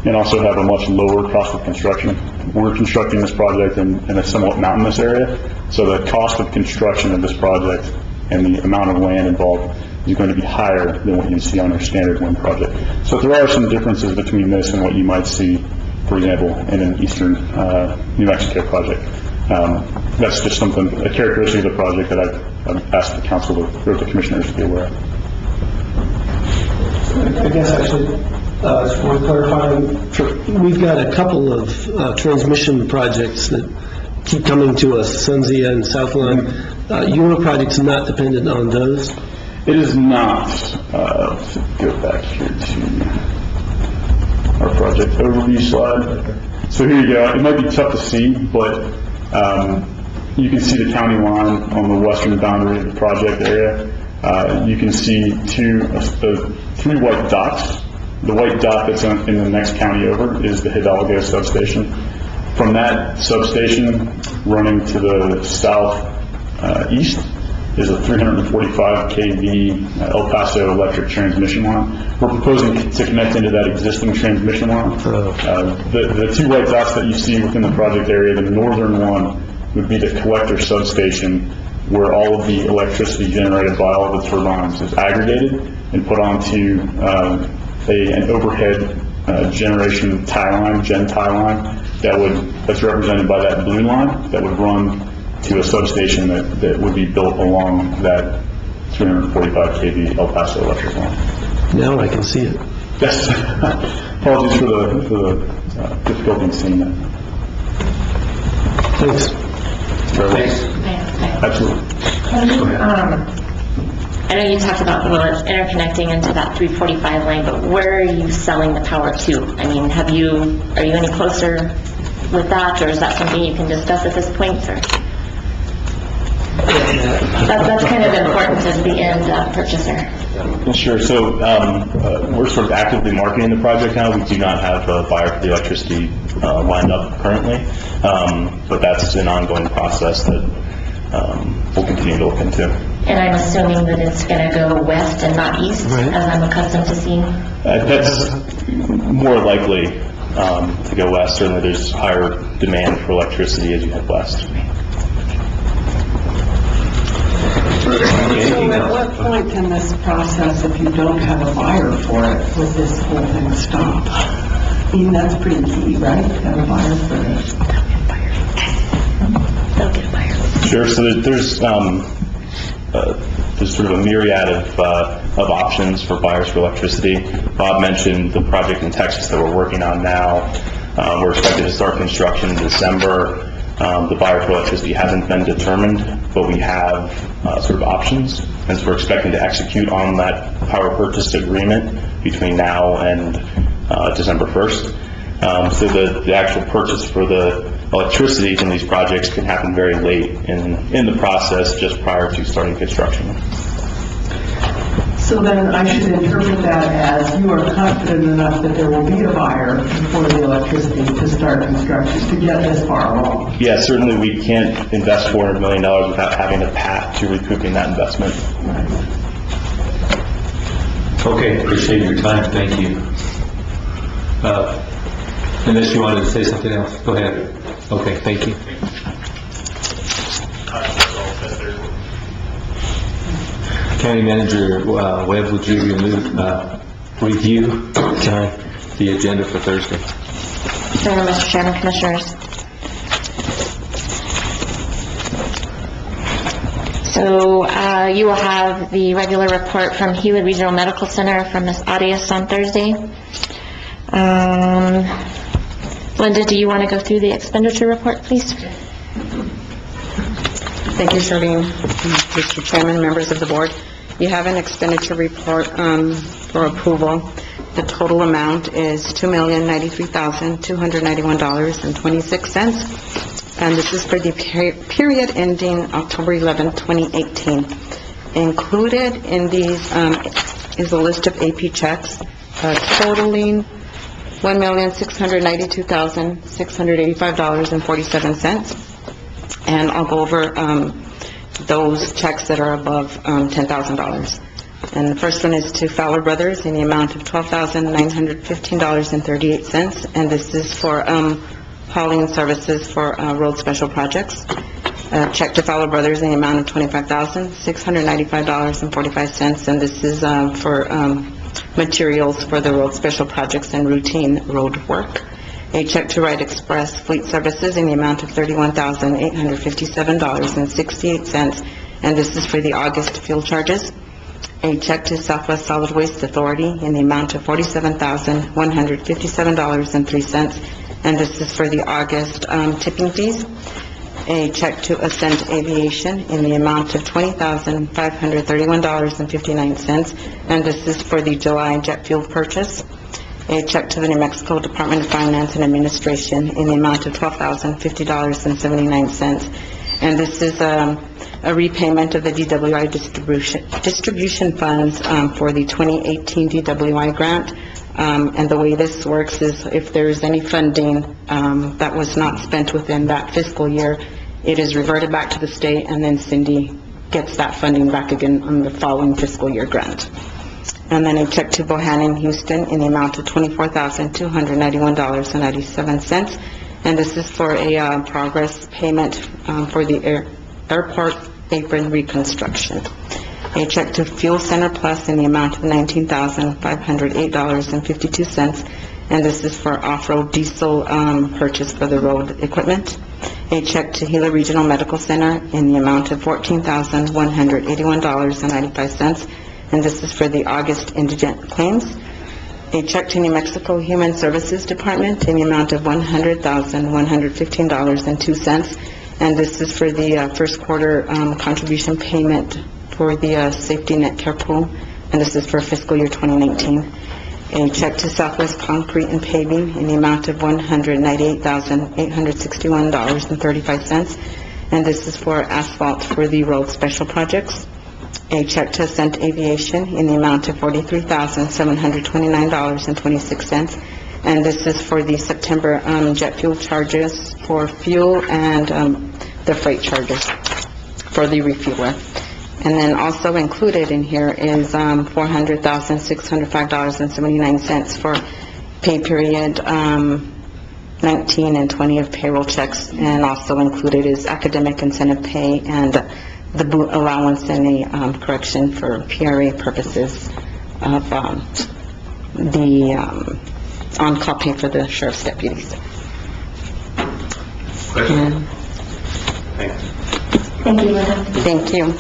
Speaker 4: and also have a much lower cost of construction. We're constructing this project in a somewhat mountainous area, so the cost of construction of this project and the amount of land involved is going to be higher than what you see on your standard wind project. So there are some differences between this and what you might see, for example, in an eastern New Mexico project. That's just something, a characteristic of the project that I've asked the council or the commissioners to be aware of.
Speaker 3: I guess actually, just want to clarify, we've got a couple of transmission projects that keep coming to us, Sunzia and Southline. Your project's not dependent on those?
Speaker 4: It is not. Let's go back here to our project overview slide. So here you go. It might be tough to see, but you can see the county line on the western boundary of the project area. You can see three white dots. The white dot that's in the next county over is the Hidalgo substation. From that substation, running to the southeast, is a 345 kV El Paso electric transmission line. We're proposing to connect into that existing transmission line. The two white dots that you see within the project area, the northern one would be the collector substation, where all of the electricity generated by all of the turbines is aggregated and put onto an overhead generation tie line, that's represented by that blue line that would run to a substation that would be built along that 345 kV El Paso electric line.
Speaker 3: Now I can see it.
Speaker 4: Yes. Apologies for the difficulty in seeing that.
Speaker 3: Thanks.
Speaker 1: Thanks.
Speaker 4: Absolutely.
Speaker 7: I know you talked about, well, it's interconnecting into that 345 lane, but where are you selling the power to? I mean, are you any closer with that, or is that something you can discuss at this point, or? That's kind of important as the end purchaser.
Speaker 9: Sure. So we're sort of actively marketing the project now. We do not have a buyer for the electricity lined up currently, but that's an ongoing process that we'll continue to look into.
Speaker 7: And I'm assuming that it's going to go west and not east,
Speaker 3: right,
Speaker 7: as I'm accustomed to seeing?
Speaker 9: That's more likely to go west. Certainly there's higher demand for electricity as you head west.
Speaker 8: So at what point can this process, if you don't have a buyer for it, will this whole thing stop? I mean, that's pretty key, right? To have a buyer for it.
Speaker 7: They'll get a buyer.
Speaker 9: Sure. So there's sort of a myriad of options for buyers for electricity. Bob mentioned the project in Texas that we're working on now. We're expected to start construction in December. The buyer for electricity hasn't been determined, but we have sort of options, and so we're expecting to execute on that power purchase agreement between now and December 1st. So the actual purchase for the electricity from these projects can happen very late in the process, just prior to starting construction.
Speaker 2: So then I should interpret that as you are confident enough that there will be a buyer for the electricity to start construction, to get this far along.
Speaker 9: Yeah, certainly we can't invest $400 million without having a path to recouping that investment.
Speaker 1: Okay, appreciate your time, thank you. Unless you wanted to say something else, go ahead. Okay, thank you. County Manager Webb, would you review the agenda for Thursday?
Speaker 7: Sure, Mr. Chairman, Commissioners. So you will have the regular report from Gila Regional Medical Center from Ms. Arias on Thursday. Linda, do you want to go through the expenditure report, please?
Speaker 10: Thank you, Charlene. Mr. Chairman, members of the board, you have an expenditure report for approval. The total amount is $2,093,291.26, and this is for the period ending October 11, 2018. Included in these is a list of AP checks totaling $1,692,685.47. And I'll go over those checks that are above $10,000. And the first one is to Fowler Brothers in the amount of $12,915.38, and this is for hauling services for road special projects. Check to Fowler Brothers in the amount of $25,695.45, and this is for materials for the road special projects and routine road work. A check to Wright Express Fleet Services in the amount of $31,857.68, and this is for the August fuel charges. A check to Southwest Solid Waste Authority in the amount of $47,157.03, and this is for the August tipping fees. A check to Ascent Aviation in the amount of $20,531.59, and this is for the July jet fuel purchase. A check to the New Mexico Department of Finance and Administration in the amount of $12,050.79, and this is a repayment of the DWI distribution funds for the 2018 DWI grant. And the way this works is if there is any funding that was not spent within that fiscal year, it is reverted back to the state, and then Cindy gets that funding back again on the following fiscal year grant. And then a check to Bohannon Houston in the amount of $24,291.97, and this is for a progress payment for the airport apron reconstruction. A check to Fuel Center Plus in the amount of $19,508.52, and this is for off-road diesel purchase for the road equipment. A check to Gila Regional Medical Center in the amount of $14,181.95, and this is for the August indigent claims. A check to New Mexico Human Services Department in the amount of $100,115.02, and this is for the first quarter contribution payment for the Safety Net Care Pool, and this is for fiscal year 2019. A check to Southwest Concrete and Paving in the amount of $198,861.35, and this is for asphalt for the road special projects. A check to Ascent Aviation in the amount of $43,729.26, and this is for the September jet fuel charges for fuel and the freight charges for the refueler. And then also included in here is $400,605.79 for pay period 19 and 20 of payroll checks, and also included is academic incentive pay and the boot allowance and a correction for PRA purposes of the on-call pay for the sheriff's deputies.
Speaker 1: Question? Thanks.
Speaker 7: Thank you, Linda.
Speaker 10: Thank you.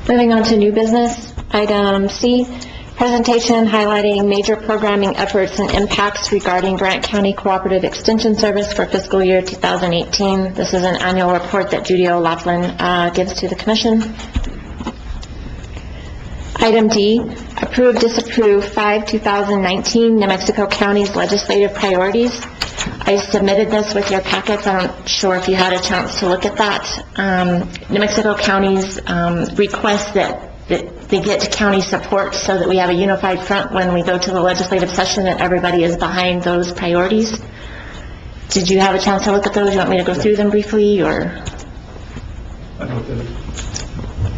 Speaker 7: Moving on to new business, item C, presentation highlighting major programming efforts and impacts regarding Grant County Cooperative Extension Service for fiscal year 2018. This is an annual report that Judy O'Laughlin gives to the Commission. Item D, approve, disapprove 5/2019 New Mexico County's legislative priorities. I submitted this with your packets. I'm not sure if you had a chance to look at that. New Mexico County's request that that they get county support so that we have a unified front when we go to the legislative session and everybody is behind those priorities. Did you have a chance to look at those? You want me to go through them briefly, or?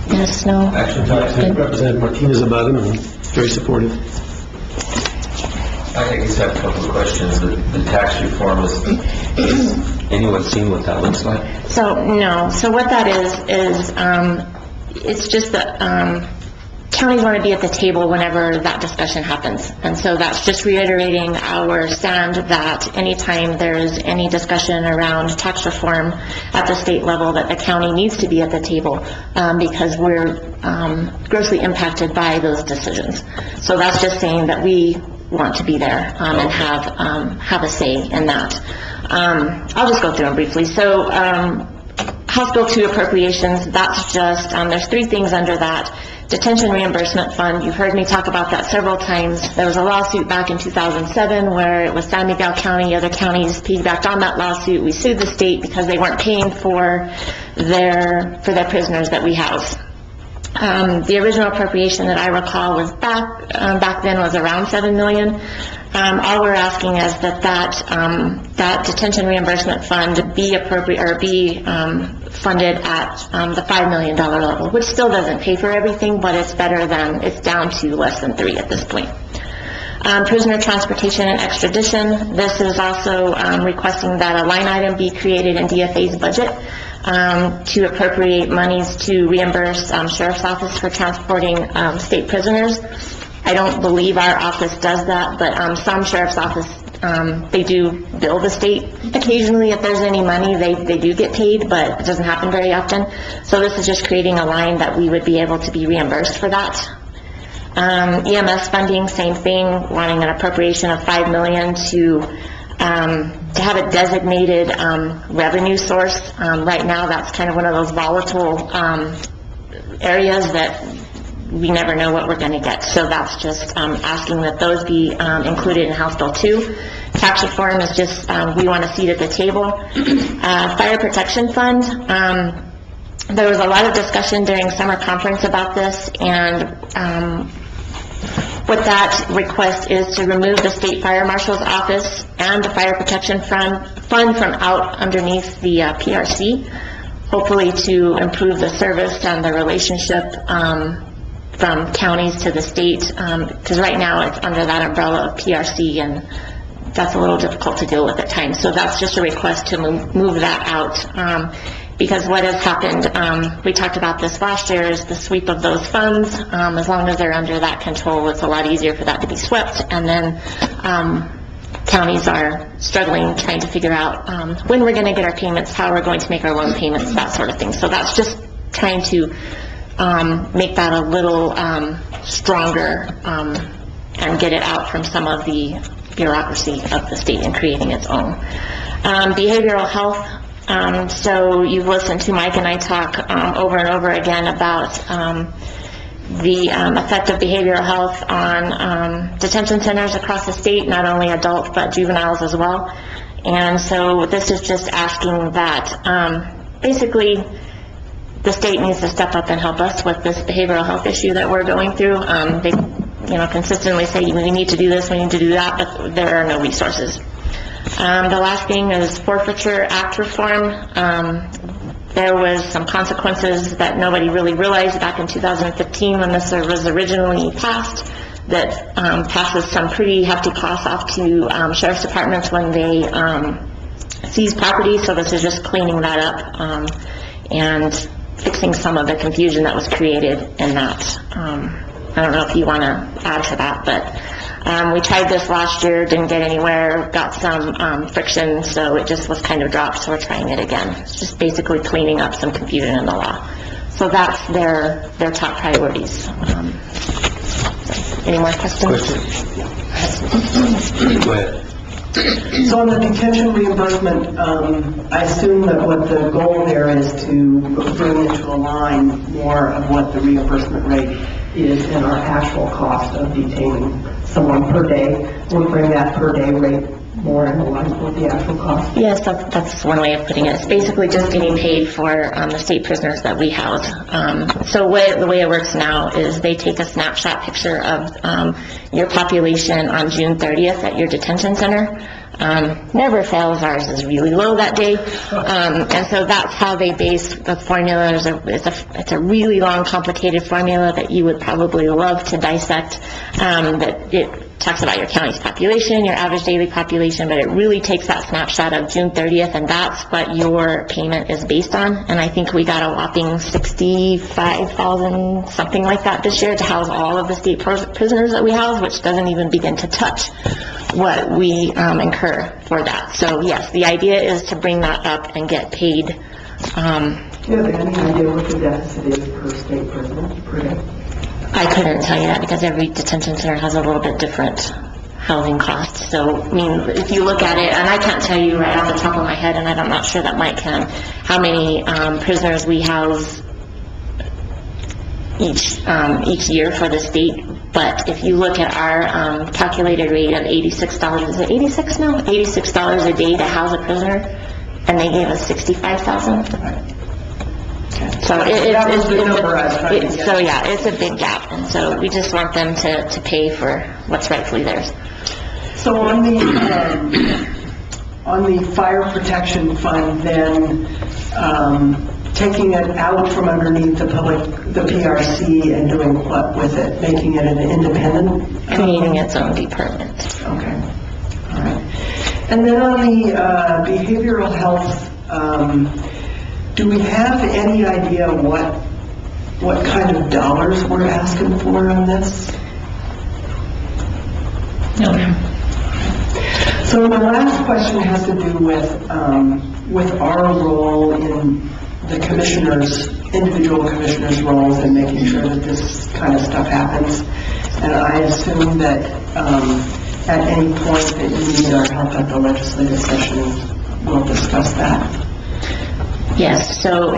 Speaker 7: Yes, no?
Speaker 1: Action
Speaker 3: Talked to Representative Martinez about them, and very supportive.
Speaker 1: I just have a couple of questions. The tax reform, has anyone seen what that looks like?
Speaker 7: So, no. So what that is, it's just that, counties want to be at the table whenever that discussion happens. And so that's just reiterating our stand that anytime there's any discussion around tax reform at the state level, that the county needs to be at the table, because we're, grossly impacted by those decisions. So that's just saying that we want to be there, and have a say in that. I'll just go through them briefly. So, House Bill 2 appropriations, that's just, there's 3 things under that. Detention reimbursement fund, you've heard me talk about that several times. There was a lawsuit back in 2007 where it was San Miguel County, other counties piggybacked on that lawsuit. We sued the state because they weren't paying for their prisoners that we house. The original appropriation that I recall was back then was around $7 million. All we're asking is that detention reimbursement fund be funded at the $5 million level, which still doesn't pay for everything, but it's better than, it's down to less than 3 at this point. Prisoner transportation and extradition, this is also requesting that a line item be created in DFA's budget to appropriate monies to reimburse Sheriff's Office for transporting state prisoners. I don't believe our office does that, but some Sheriff's Office, they do bill the state occasionally. If there's any money, they do get paid, but it doesn't happen very often. So this is just creating a line that we would be able to be reimbursed for that. EMS funding, same thing, wanting an appropriation of $5 million to have a designated revenue source. Right now, that's kind of one of those volatile areas that we never know what we're going to get. So that's just asking that those be included in House Bill 2. Tax reform is just, we want a seat at the table. Fire protection fund, there was a lot of discussion during summer conference about this, and what that request is to remove the state fire marshal's office and the fire protection fund from out underneath the PRC, hopefully to improve the service and the relationship from counties to the state, because right now it's under that umbrella of PRC, and that's a little difficult to deal with at times. So that's just a request to move that out. Because what has happened, we talked about this last year, is the sweep of those funds. As long as they're under that control, it's a lot easier for that to be swept. And then counties are struggling, trying to figure out when we're going to get our payments, how we're going to make our loan payments, that sort of thing. So that's just trying to make that a little stronger and get it out from some of the bureaucracy of the state and creating its own. Behavioral health. So you've listened to Mike and I talk over and over again about the effect of behavioral health on detention centers across the state, not only adults but juveniles as well. And so this is just asking that basically the state needs to step up and help us with this behavioral health issue that we're going through. They consistently say we need to do this, we need to do that, but there are no resources. The last thing is Forfeiture Act reform. There was some consequences that nobody really realized back in 2015 when this was originally passed, that passes some pretty hefty costs off to sheriff's departments when they seize property. So this is just cleaning that up and fixing some of the confusion that was created in that. I don't know if you want to add to that, but we tried this last year, didn't get anywhere, got some friction, so it just was kind of dropped, so we're trying it again. It's just basically cleaning up some confusion in the law. So that's their top priorities. Any more questions?
Speaker 1: Go ahead.
Speaker 2: So on the detention reimbursement, I assume that what the goal there is to bring into a line more of what the reimbursement rate is in our actual cost of detaining someone per day. We'll bring that per day rate more in line with the actual cost?
Speaker 7: Yes, that's one way of putting it. It's basically just getting paid for the state prisoners that we house. So the way it works now is they take a snapshot picture of your population on June 30th at your detention center. Never fails, ours is really low that day. And so that's how they base the formula. It's a really long, complicated formula that you would probably love to dissect, that it talks about your county's population, your average daily population, but it really takes that snapshot of June 30th, and that's what your payment is based on. And I think we got a whopping 65,000, something like that this year to house all of the state prisoners that we house, which doesn't even begin to touch what we incur for that. So yes, the idea is to bring that up and get paid.
Speaker 2: Do you have any idea what the deficit is per state prisoner per day?
Speaker 7: I couldn't tell you that because every detention center has a little bit different housing costs. So, I mean, if you look at it, and I can't tell you right off the top of my head, and I'm not sure that Mike can, how many prisoners we house each year for the state. But if you look at our calculated rate of $86, is it 86 now? $86 a day to house a prisoner, and they gave us $65,000. So it's a big gap, and so we just want them to pay for what's rightfully theirs.
Speaker 2: So on the fire protection fund, then taking it out from underneath the PRC and doing what with it? Making it an independent?
Speaker 7: Creating its own department.
Speaker 2: Okay. All right. And then on the behavioral health, do we have any idea what kind of dollars we're asking for on this?
Speaker 7: No, ma'am.
Speaker 2: So the last question has to do with our role in the individual commissioners' roles in making sure that this kind of stuff happens. And I assume that at any point that you need our help at the legislative session, we'll discuss that.
Speaker 7: Yes, so,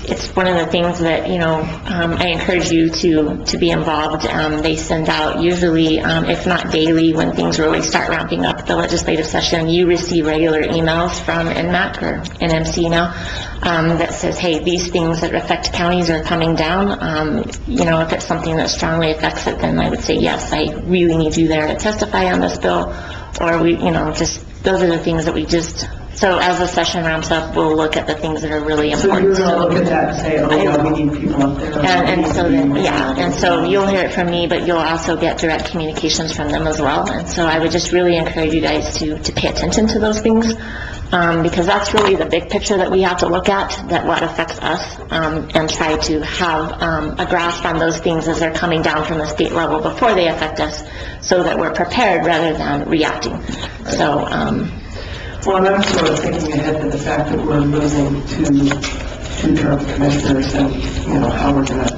Speaker 7: it's one of the things that, I encourage you to be involved. They send out usually, if not daily, when things really start ramping up the legislative session, you receive regular emails from NMAC or NMC now that says, hey, these things that affect counties are coming down. If it's something that strongly affects it, then I would say, yes, I really need you there to testify on this bill. Or those are the things that we just... So as the session ramps up, we'll look at the things that are really important.
Speaker 2: So you're going to look at that and say, oh yeah, we need people up there.
Speaker 7: And so you'll hear it from me, but you'll also get direct communications from them as well. And so I would just really encourage you guys to pay attention to those things, because that's really the big picture that we have to look at, that what affects us, and try to have a grasp on those things as they're coming down from the state level before they affect us, so that we're prepared rather than reacting. So,
Speaker 2: well, I'm sort of thinking ahead to the fact that we're losing two term commissioners and, how we're going to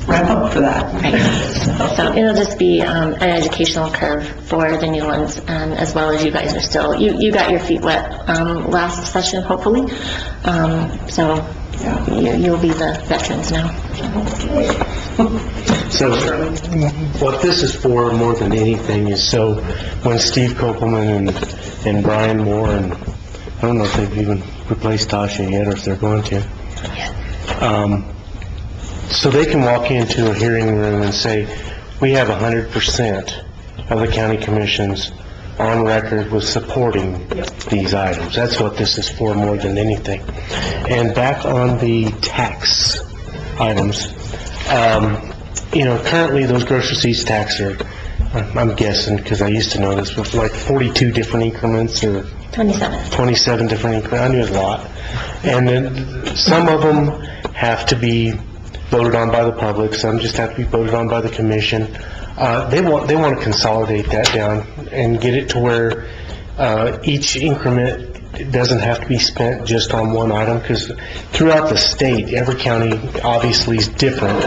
Speaker 2: ramp up for that.
Speaker 7: Right. So it'll just be an educational curve for the new ones, as well as you guys are still, you got your feet wet last session, hopefully. So you'll be the veterans now.
Speaker 3: So what this is for more than anything is so when Steve Kopelman and Brian Moore, and I don't know if they've even replaced Tasha yet or if they're going to, so they can walk into a hearing room and say, we have 100% of the county commissions on record with supporting these items. That's what this is for more than anything. And back on the tax items, currently those gross receipts tax are, I'm guessing, because I used to know this, but like 42 different increments or 27 different increments. I knew it was a lot. And then some of them have to be voted on by the public, some just have to be voted on by the commission. They want to consolidate that down and get it to where each increment doesn't have to be spent just on one item, because throughout the state, every county obviously is different.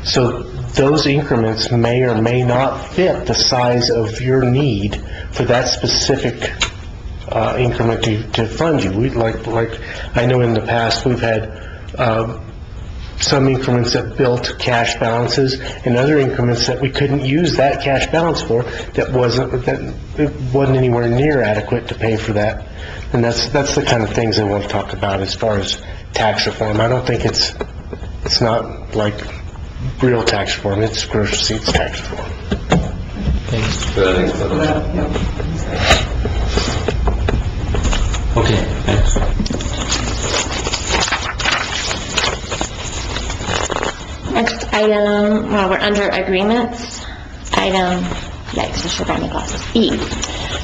Speaker 3: So those increments may or may not fit the size of your need for that specific increment to fund you. Like I know in the past we've had some increments that built cash balances and other increments that we couldn't use that cash balance for, that it wasn't anywhere near adequate to pay for that. And that's the kind of things I want to talk about as far as tax reform. I don't think it's not like real tax reform, it's gross receipts tax reform.
Speaker 1: Thanks for that explanation. Okay, thanks.
Speaker 7: Next item, well, we're under agreements. Item, yikes, I should have brought my glasses. E,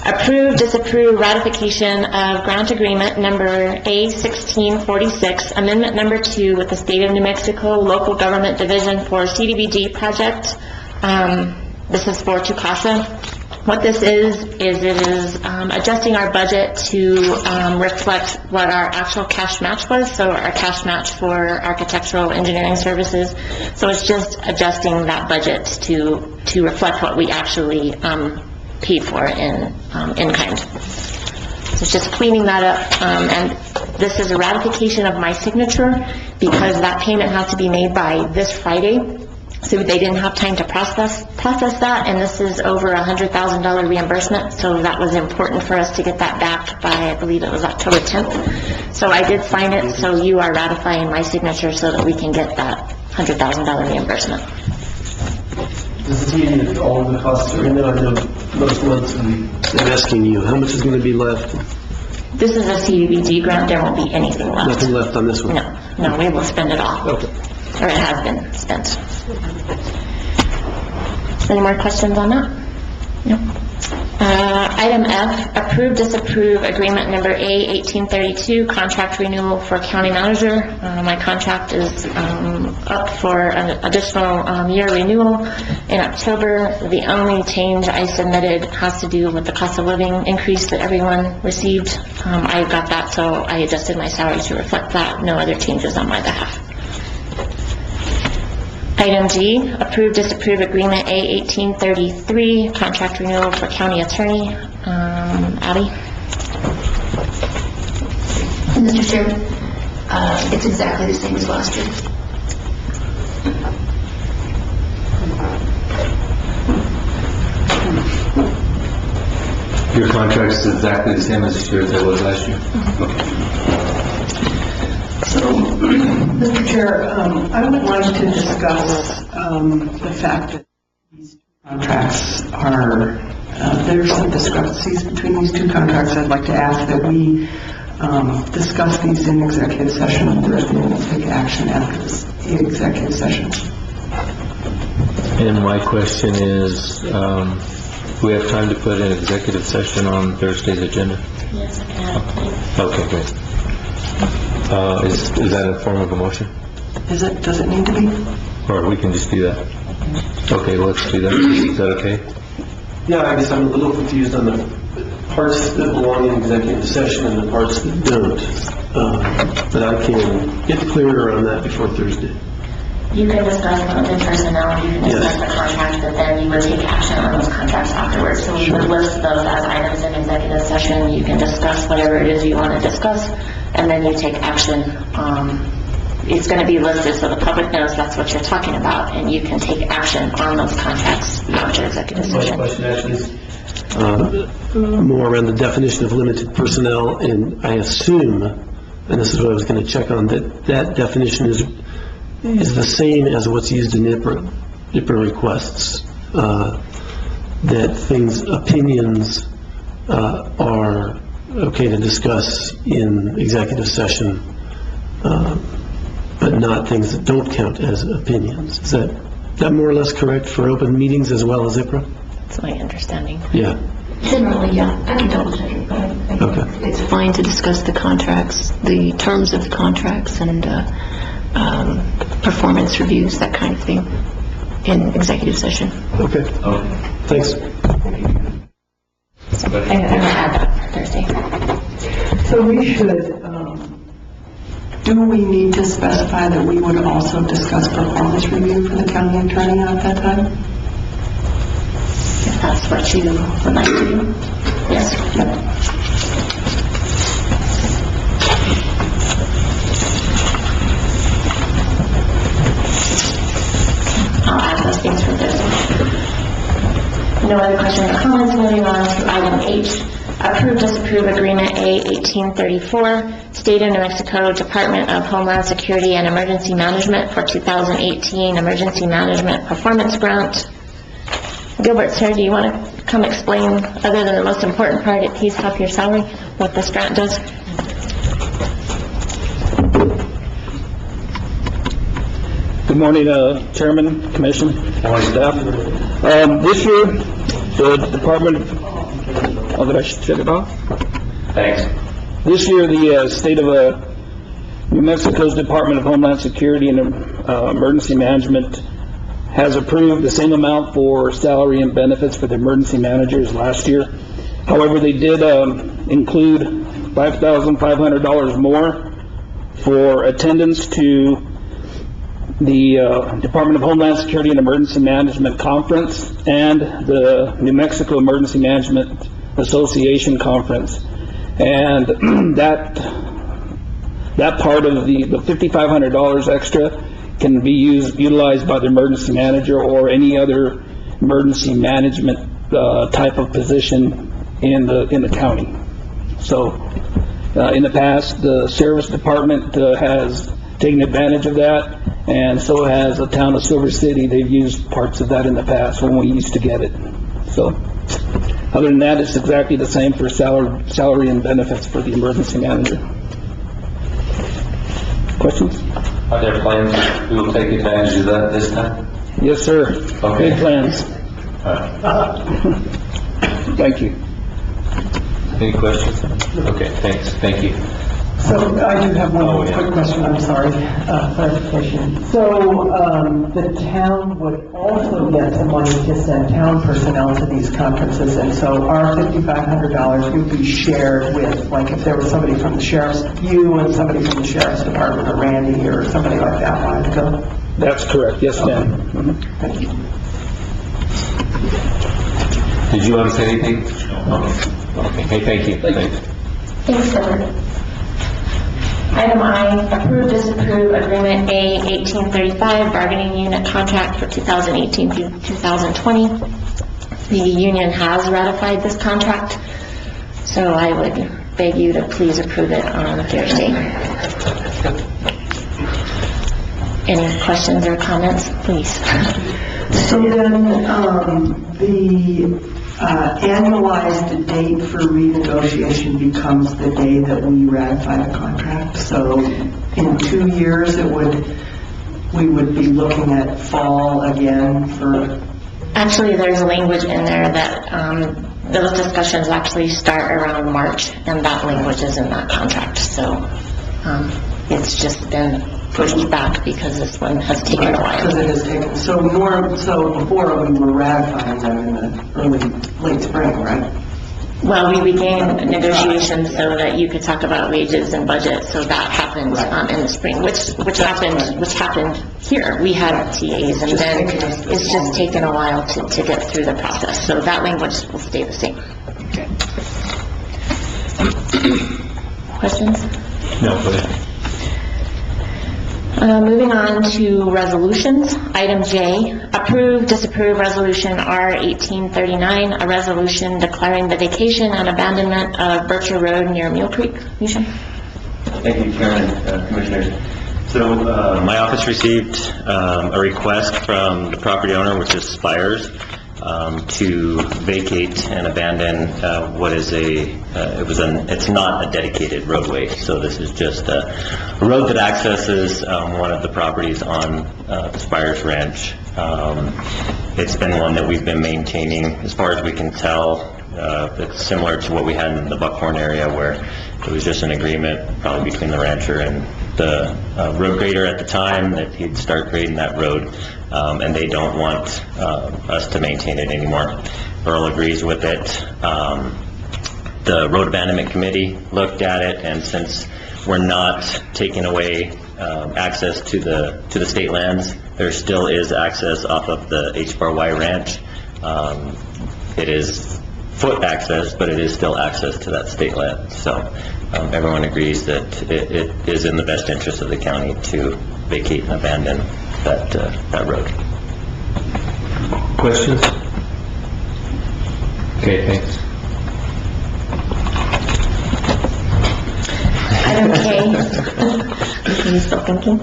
Speaker 7: approve, disapprove ratification of grant agreement number A1646, amendment number 2 with the State of New Mexico Local Government Division for CDBG project. This is for Tucasa. What this is it is adjusting our budget to reflect what our actual cash match was, so our cash match for architectural engineering services. So it's just adjusting that budget to reflect what we actually paid for in kind. So it's just cleaning that up, and this is a ratification of my signature because that payment has to be made by this Friday. So they didn't have time to process that, and this is over $100,000 reimbursement, so that was important for us to get that back by, I believe it was October 10th. So I did sign it, so you are ratifying my signature so that we can get that $100,000 reimbursement.
Speaker 3: Does this mean that all of the costs are in there? I know most months I'm asking you, how much is going to be left?
Speaker 7: This is a CDBG grant, there won't be anything left.
Speaker 3: Nothing left on this one?
Speaker 7: No, we will spend it all.
Speaker 3: Okay.
Speaker 7: Or it has been spent. Any more questions on that? No. Item F, approve, disapprove agreement number A1832, contract renewal for county manager. My contract is up for an additional year renewal in October. The only change I submitted has to do with the cost of living increase that everyone received. I got that, so I adjusted my salary to reflect that. No other changes on my behalf. Item G, approve, disapprove agreement A1833, contract renewal for county attorney. Addie?
Speaker 11: Mr. Chairman, it's exactly the same as last year.
Speaker 1: Your contract is exactly the same as this year as it was last year? Okay.
Speaker 2: So, Mr. Chair, I would like to discuss the fact that these contracts are, there's some discrepancies between these two contracts. I'd like to ask that we discuss these in executive session and then we'll take action after this executive session.
Speaker 1: And my question is, do we have time to put an executive session on Thursday's agenda?
Speaker 7: Yes, I can.
Speaker 1: Okay, great. Is that a form of a motion?
Speaker 2: Does it need to be?
Speaker 1: Or we can just do that? Okay, let's do that. Is that okay?
Speaker 3: Yeah, I guess I'm a little confused on the parts that belong in executive session and the parts that don't. But I can get clearer on that before Thursday.
Speaker 7: You can discuss the personnel, you can discuss the contract, but then you would take action on those contracts afterwards. So we would list those as items in executive session. You can discuss whatever it is you want to discuss, and then you take action. It's going to be listed so the public knows that's what you're talking about, and you can take action on those contracts after executive
Speaker 3: My
Speaker 7: session.
Speaker 3: question actually is more around the definition of limited personnel, and I assume, and this is what I was going to check on, that definition is the same as what's used in IPRA requests, that opinions are okay to discuss in executive session, but not things that don't count as opinions. Is that more or less correct for open meetings as well as IPRA?
Speaker 7: That's my understanding.
Speaker 3: Yeah.
Speaker 11: Generally, yeah. I can double check it, but I think
Speaker 3: Okay.
Speaker 11: it's fine to discuss the contracts, the terms of the contracts, and performance reviews, that kind of thing, in executive session.
Speaker 3: Okay. Thanks.
Speaker 7: I'm going to add that for Thursday.
Speaker 2: So we should, do we need to specify that we would also discuss performance review for the county attorney at that time?
Speaker 7: If that's what you would like to do. Yes. No other questions or comments. Moving on to item H, approve, disapprove agreement A 1834, State of New Mexico Department of Homeland Security and Emergency Management for 2018 Emergency Management Performance Grant. Gilbert, sir, do you want to come explain, other than the most important part, it pays off your salary, what this grant does?
Speaker 12: Good morning, Chairman, Commission, staff. This year, the Department of, I should shut it off?
Speaker 1: Thanks.
Speaker 12: This year, the state of New Mexico's Department of Homeland Security and Emergency Management has approved the same amount for salary and benefits for the emergency managers last year. However, they did include $5,500 more for attendance to the Department of Homeland Security and Emergency Management Conference and the New Mexico Emergency Management Association Conference. And that part of the $5,500 extra can be utilized by the emergency manager or any other emergency management type of position in the county. So in the past, the Sheriff's Department has taken advantage of that, and so has the town of Silver City. They've used parts of that in the past when we used to get it. So other than that, it's exactly the same for salary and benefits for the emergency manager. Questions?
Speaker 1: Are there plans we will take advantage of that this time?
Speaker 12: Yes, sir.
Speaker 1: Okay.
Speaker 12: Big plans. Thank you.
Speaker 1: Any questions? Okay, thanks. Thank you.
Speaker 2: So I do have one quick question, I'm sorry, clarification. So the town would also get some money to send town personnel to these conferences, and so our $5,500 would be shared with, like if there was somebody from the sheriff's, you and somebody from the sheriff's department, or Randy, or somebody like that wanted to go?
Speaker 12: That's correct. Yes, ma'am.
Speaker 2: Thank you.
Speaker 1: Did you want to say anything? Okay. Hey, thank you. Thanks.
Speaker 7: Thanks, Gilbert. Item I, approve, disapprove agreement A 1835, bargaining unit contract for 2018 through 2020. The union has ratified this contract, so I would beg you to please approve it on Thursday. Any questions or comments, please?
Speaker 2: So then, the annualized date for renegotiation becomes the day that we ratify the contract. So in 2 years, we would be looking at fall again for...
Speaker 7: Actually, there's language in there that those discussions actually start around March, and that language is in that contract. So it's just been pushed back because this one has taken a while.
Speaker 2: Because it has taken, so before we were ratifying them in the late spring, right?
Speaker 7: Well, we began negotiations so that you could talk about wages and budget, so that happened in the spring, which happened here. We had TAs, and then it's just taken a while to get through the process. So that language will stay the same.
Speaker 2: Okay.
Speaker 7: Questions?
Speaker 1: No, go ahead.
Speaker 7: Moving on to resolutions. Item J, approve, disapprove resolution R 1839, a resolution declaring the vacation and abandonment of Bircher Road near Mule Creek. Misha?
Speaker 9: Thank you, Chairman, Commissioners. So my office received a request from the property owner, which is Spires, to vacate and abandon what is it's not a dedicated roadway. So this is just a road that accesses one of the properties on the Spires Ranch. It's been one that we've been maintaining. As far as we can tell, it's similar to what we had in the Buckhorn area, where it was just an agreement probably between the rancher and the road grader at the time that he'd start grading that road, and they don't want us to maintain it anymore. Earl agrees with it. The Road Abandonment Committee looked at it, and since we're not taking away access to the state lands, there still is access off of the H-Bar-Y Ranch. It is foot access, but it is still access to that state land. So everyone agrees that it is in the best interest of the county to vacate and abandon that road.
Speaker 1: Questions? Okay, thanks.
Speaker 7: Item K. Are you still thinking?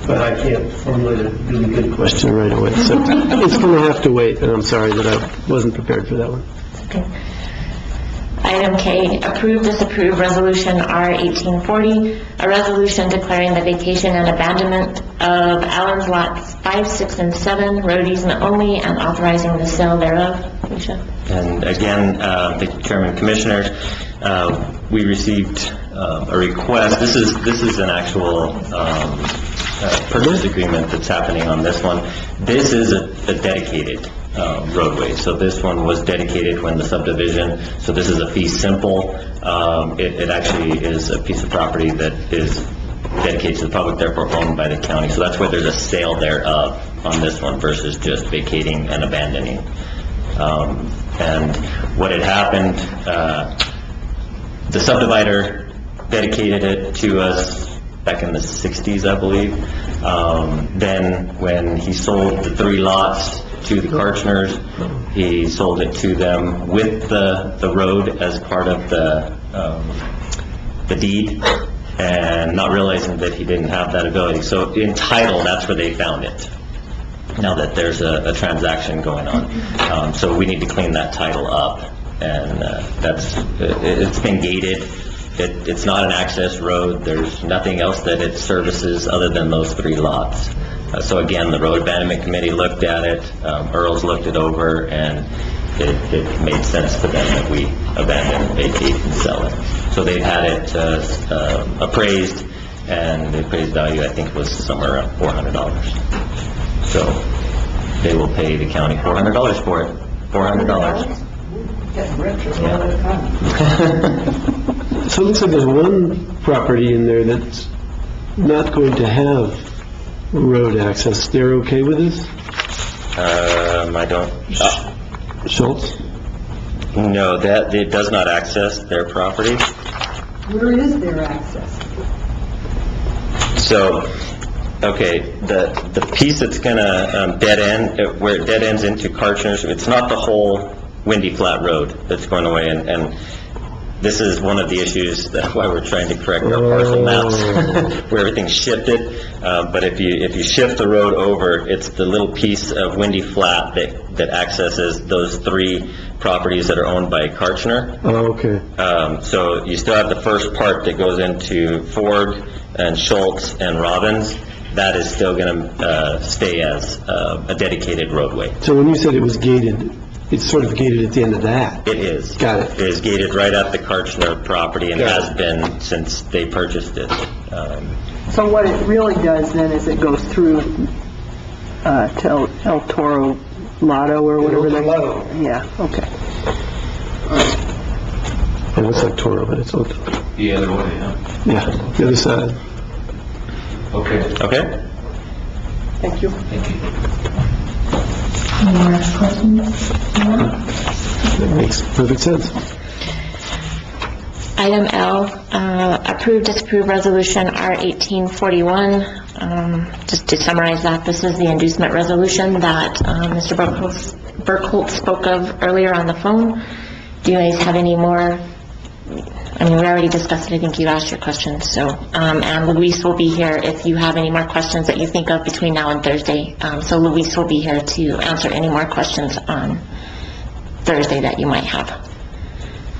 Speaker 3: But I can't formulate a really good question right away, so it's going to have to wait, and I'm sorry that I wasn't prepared for that one.
Speaker 7: Okay. Item K, approve, disapprove Resolution R 1840, a resolution declaring the vacation and abandonment of Allen's lots 5, 6, and 7, road easement only, and authorizing the sale thereof. Alicia?
Speaker 13: And again, the Chairman, Commissioners, we received a request. This is an actual purchase agreement that's happening on this one. This is a dedicated roadway. So this one was dedicated when the subdivision, so this is a fee simple. It actually is a piece of property that is dedicated to the public, therefore owned by the county. So that's why there's a sale thereof on this one versus just vacating and abandoning. And what had happened, the subdivider dedicated it to us back in the 60s, I believe. Then when he sold the 3 lots to the Karchners, he sold it to them with the road as part of the deed, and not realizing that he didn't have that ability. So in title, that's where they found it, now that there's a transaction going on. So we need to clean that title up, and it's been gated. It's not an access road. There's nothing else that it services other than those 3 lots. So again, the Road Abandonment Committee looked at it, Earls looked it over, and it made sense to them that we abandon, vacate, and sell it. So they've had it appraised, and the appraised value, I think, was somewhere around $400. So they will pay the county $400 for it. $400.
Speaker 3: So it looks like there's one property in there that's not going to have road access. They're okay with this?
Speaker 13: I don't...
Speaker 3: Schultz?
Speaker 13: No, that it does not access their property.
Speaker 8: Where is their access?
Speaker 13: So, okay, the piece that's gonna dead end, where it dead ends into Karchners, it's not the whole Windy Flat Road that's going away, and this is one of the issues that why we're trying to correct our parcel maps, where everything's shifted. But if you shift the road over, it's the little piece of Windy Flat that accesses those 3 properties that are owned by Karchner.
Speaker 3: Oh, okay.
Speaker 13: So you still have the first part that goes into Ford and Schultz and Robbins. That is still going to stay as a dedicated roadway.
Speaker 3: So when you said it was gated, it's sort of gated at the end of that?
Speaker 13: It is.
Speaker 3: Got it.
Speaker 13: It is gated right at the Karchner property and has been since they purchased it.
Speaker 8: So what it really does then is it goes through to El Toro Lotto or whatever they're... Yeah, okay.
Speaker 3: It looks like Toro, but it's El Toro.
Speaker 1: The other way, huh?
Speaker 3: Yeah, the other side.
Speaker 1: Okay.
Speaker 13: Okay.
Speaker 8: Thank you.
Speaker 1: Thank you.
Speaker 7: Any more questions?
Speaker 3: That makes perfect sense.
Speaker 7: Item L, approve, disapprove Resolution R 1841. Just to summarize that, this is the inducement resolution that Mr. Burkholz spoke of earlier on the phone. Do you guys have any more? I mean, we already discussed it. I think you asked your questions. So, and Luis will be here if you have any more questions that you think of between now and Thursday. So Luis will be here to answer any more questions on Thursday that you might have.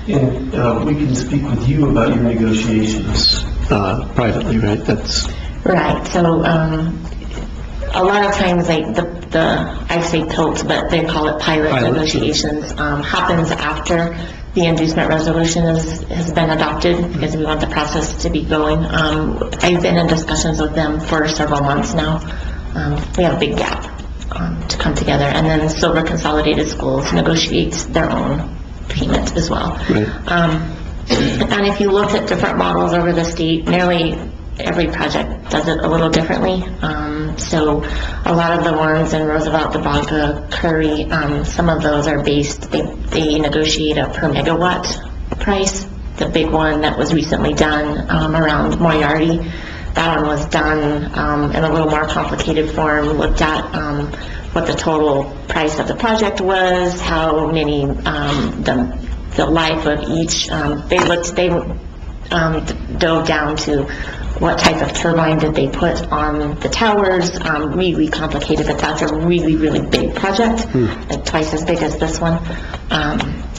Speaker 3: And we can speak with you about your negotiations privately, right? That's
Speaker 7: right. So a lot of times, like I say PILT, but they call it pilot negotiations, happens after the inducement resolution has been adopted, because we want the process to be going. I've been in discussions with them for several months now. We have a big gap to come together, and then Silver Consolidated Schools negotiates their own payment as well.
Speaker 3: right.
Speaker 7: And if you look at different models over the state, nearly every project does it a little differently. So a lot of the ones in Roosevelt, Debanca, Curry, some of those are based, they negotiate a per megawatt price. The big one that was recently done around Moriarty, that one was done in a little more complicated form, looked at what the total price of the project was, how many, the life of each, they dove down to what type of turbine did they put on the towers, really complicated, but that's a really, really big project, like twice as big as this one.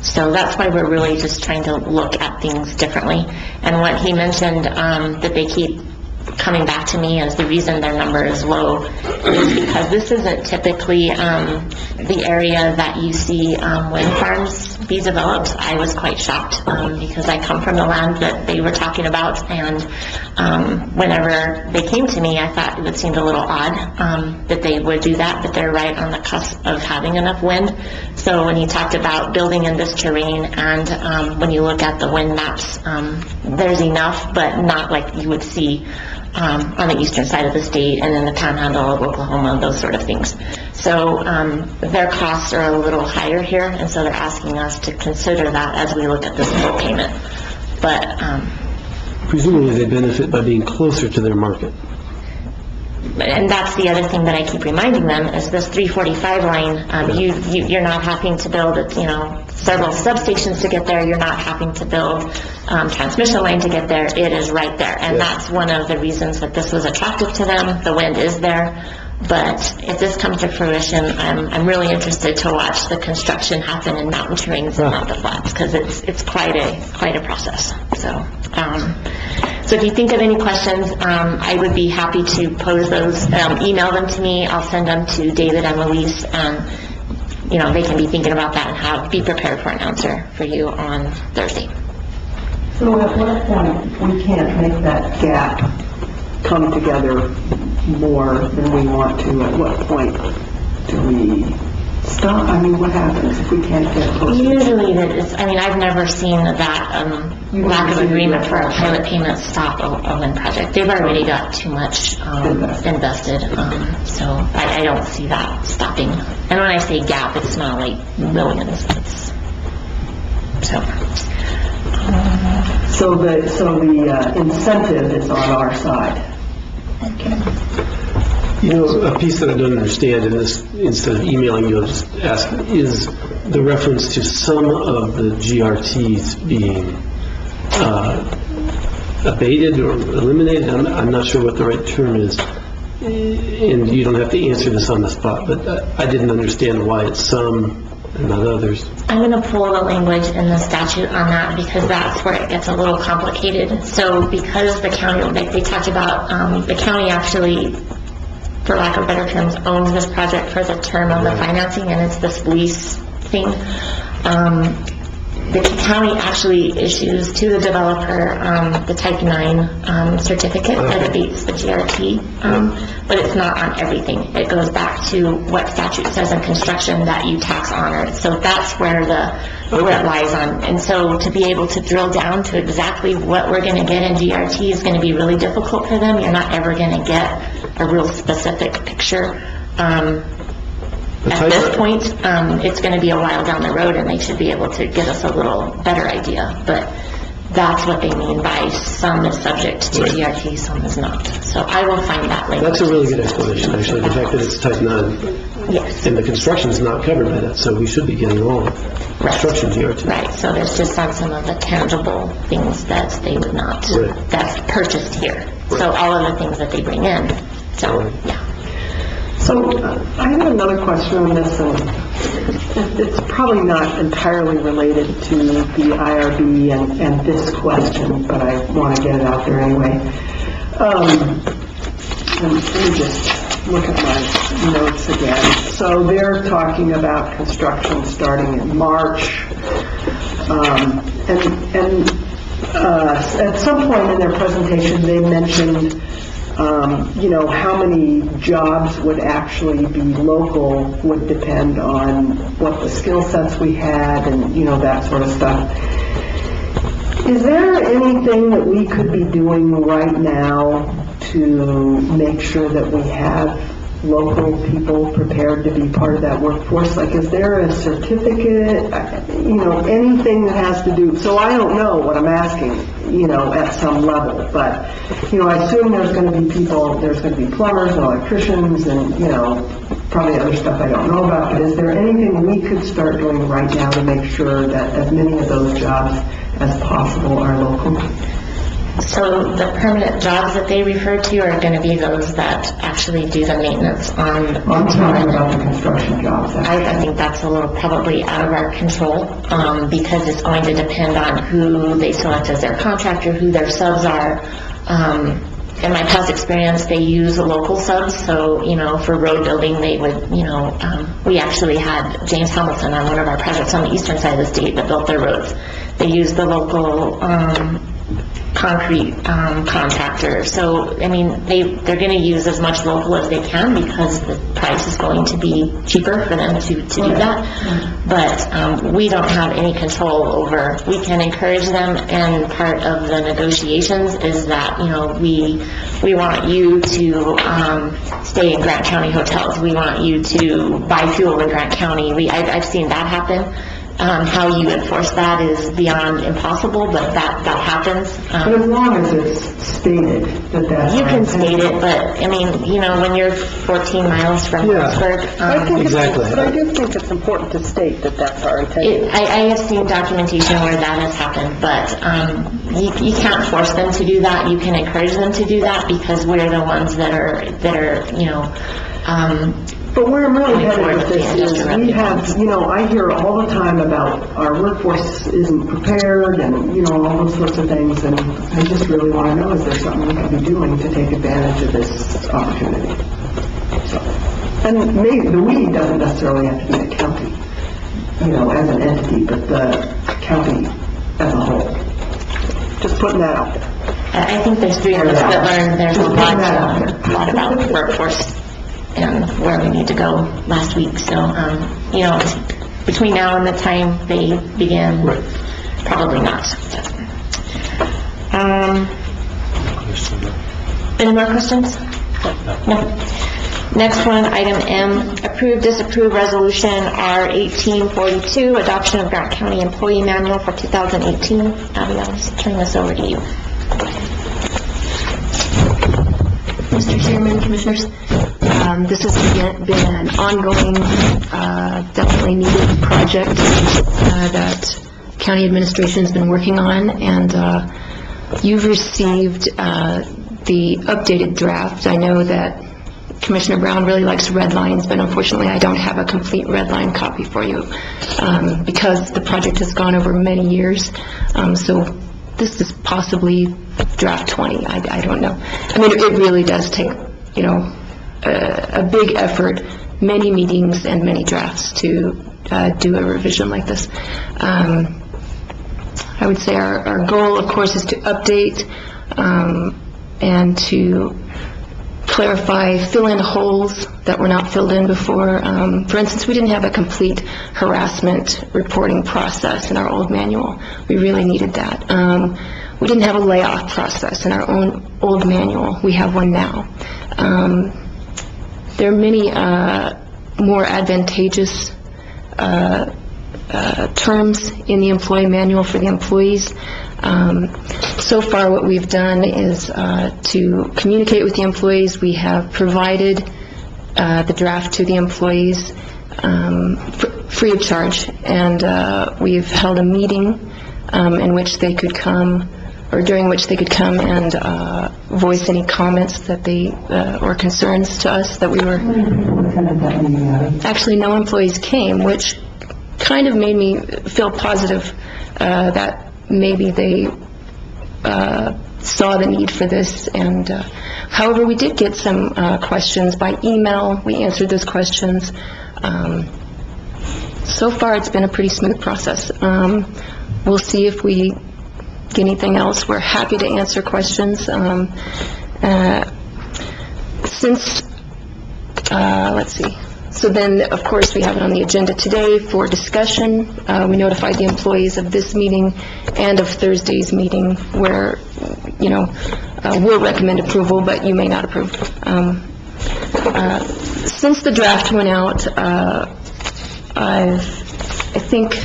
Speaker 7: So that's why we're really just trying to look at things differently. And what he mentioned, that they keep coming back to me as the reason their number is low is because this isn't typically the area that you see wind farms be developed. I was quite shocked because I come from the land that they were talking about, and whenever they came to me, I thought it would seem a little odd that they would do that, but they're right on the cusp of having enough wind. So when he talked about building in this terrain, and when you look at the wind maps, there's enough, but not like you would see on the eastern side of the state and in the panhandle of Oklahoma, those sort of things. So their costs are a little higher here, and so they're asking us to consider that as we look at this full payment. But
Speaker 3: Presumably they benefit by being closer to their market.
Speaker 7: and that's the other thing that I keep reminding them is this 345 line. You're not having to build, several substations to get there. You're not having to build transmission line to get there. It is right there, and that's one of the reasons that this was attractive to them. The wind is there, but if this comes to fruition, I'm really interested to watch the construction happen in mountain terrains and not the flats, because it's quite a process. So if you think of any questions, I would be happy to pose those. Email them to me. I'll send them to David and Luis, and they can be thinking about that and be prepared for an answer for you on Thursday.
Speaker 2: So at what point we can't make that gap come together more than we want to? At what point do we stop? I mean, what happens if we can't get close?
Speaker 7: Usually, I've never seen that lack of agreement for a pilot payment stop a wind project. They've already got too much invested, so I don't see that stopping. And when I say gap, it's not like millions.
Speaker 2: So the incentive is on our side.
Speaker 3: A piece that I don't understand in this, instead of emailing you, I'll just ask, is the reference to some of the GRTs being abated or eliminated. I'm not sure what the right term is, and you don't have to answer this on the spot, but I didn't understand why it's some and not others.
Speaker 7: I'm going to pull the language in the statute on that because that's where it gets a little complicated. So because the county, like they talked about, the county actually, for lack of better terms, owns this project for the term of the financing, and it's this lease thing. The county actually issues to the developer the Type 9 certificate that abates the GRT, but it's not on everything. It goes back to what statute says in construction that you tax on it. So that's where it lies on. And so to be able to drill down to exactly what we're going to get in GRT is going to be really difficult for them. You're not ever going to get a real specific picture. At this point, it's going to be a while down the road, and they should be able to give us a little better idea. But that's what they mean by some is subject to GRT, some is not. So I will find that later.
Speaker 3: That's a really good explanation, actually, the fact that it's Type 9.
Speaker 7: Yes.
Speaker 3: And the construction is not covered by that, so we should be getting all of construction GRT.
Speaker 7: Right, so there's just on some of the tangible things that they would not, that's purchased here. Right. So all of the things that they bring in. So, yeah.
Speaker 2: So I have another question on this, and it's probably not entirely related to the IRB and this question, but I want to get it out there anyway. And let me just look at my notes again. So they're talking about construction starting in March, and at some point in their presentation they mentioned how many jobs would actually be local would depend on what the skill sets we had and, that sort of stuff. Is there anything that we could be doing right now to make sure that we have local people prepared to be part of that workforce? Like, is there a certificate, anything that has to do, so I don't know what I'm asking, at some level, but, I assume there's going to be people, there's going to be plumbers and electricians and, probably other stuff I don't know about, but is there anything we could start doing right now to make sure that as many of those jobs as possible are local?
Speaker 7: So the permanent jobs that they refer to are going to be those that actually do the maintenance on.
Speaker 2: I'm talking about the construction jobs.
Speaker 7: I think that's a little probably out of our control, because it's going to depend on who they select as their contractor, who their subs are. In my past experience, they use local subs, so, for road building, they would, we actually had James Hamilton on one of our projects on the eastern side of the state that built their roads. They used the local, concrete contractor. So, I mean, they're going to use as much local as they can because the price is going to be cheaper for them to do that. But we don't have any control over, we can encourage them, and part of the negotiations is that, we want you to stay in Grant County hotels. We want you to buy fuel in Grant County. I've seen that happen. How you enforce that is beyond impossible, but that happens.
Speaker 2: But as long as it's stated that
Speaker 7: you can state it, but I mean, when you're 14 miles from Pittsburgh.
Speaker 3: Exactly.
Speaker 8: But I do think it's important to state that that's our intention.
Speaker 7: I have seen documentation where that has happened, but you can't force them to do that. You can encourage them to do that because we're the ones that are
Speaker 2: but where I'm really headed with this is we have, I hear all the time about our workforce isn't prepared and, all those sorts of things, and I just really want to know, is there something we can be doing to take advantage of this opportunity? So, and maybe the we doesn't necessarily have to be the county, as an entity, but the county as a whole. Just putting that out there.
Speaker 7: I think there's 3 of us that learned there's a lot about workforce and where we need to go last week. So, between now and the time they begin, probably not. Any more questions? No. Next one, item M, approve, disapprove resolution R1842, adoption of Grant County Employee Manual for 2018. Abby, I'll just turn this over to you.
Speaker 11: Mr. Chairman, Commissioners, this has been an ongoing, definitely needed project that county administration has been working on, and you've received the updated draft. I know that Commissioner Brown really likes red lines, but unfortunately I don't have a complete red line copy for you because the project has gone over many years. So this is possibly draft 20. I don't know. I mean, it really does take, a big effort, many meetings and many drafts to do a revision like this. I would say our goal, of course, is to update and to clarify, fill in holes that were not filled in before. For instance, we didn't have a complete harassment reporting process in our old manual. We really needed that. We didn't have a layoff process in our own old manual. We have one now. There are many more advantageous terms in the employee manual for the employees. So far what we've done is to communicate with the employees. We have provided the draft to the employees free of charge, and we've held a meeting in which they could come, or during which they could come and voice any comments that they or concerns to us that we were. Actually, no employees came, which kind of made me feel positive that maybe they saw the need for this. And however, we did get some questions by email. We answered those questions. So far, it's been a pretty smooth process. We'll see if we get anything else. We're happy to answer questions. Let's see. So then, of course, we have it on the agenda today for discussion. We notified the employees of this meeting and of Thursday's meeting where, we'll recommend approval, but you may not approve. Since the draft went out, I think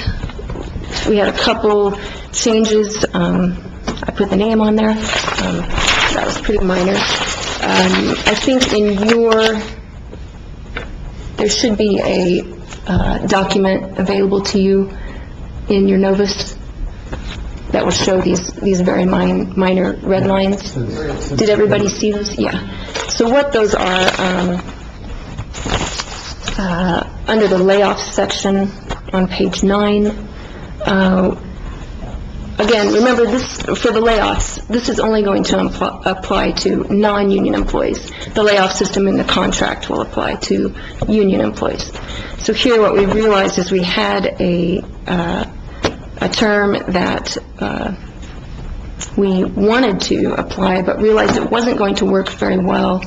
Speaker 11: we had a couple changes. I put the name on there. That was pretty minor. I think in your There should be a document available to you in your Novus that will show these very minor red lines. Did everybody see those? Yeah. So what those are, under the layoffs section on page 9, again, remember this, for the layoffs, this is only going to apply to non-union employees. The layoff system in the contract will apply to union employees. So here what we realized is we had a term that we wanted to apply, but realized it wasn't going to work very well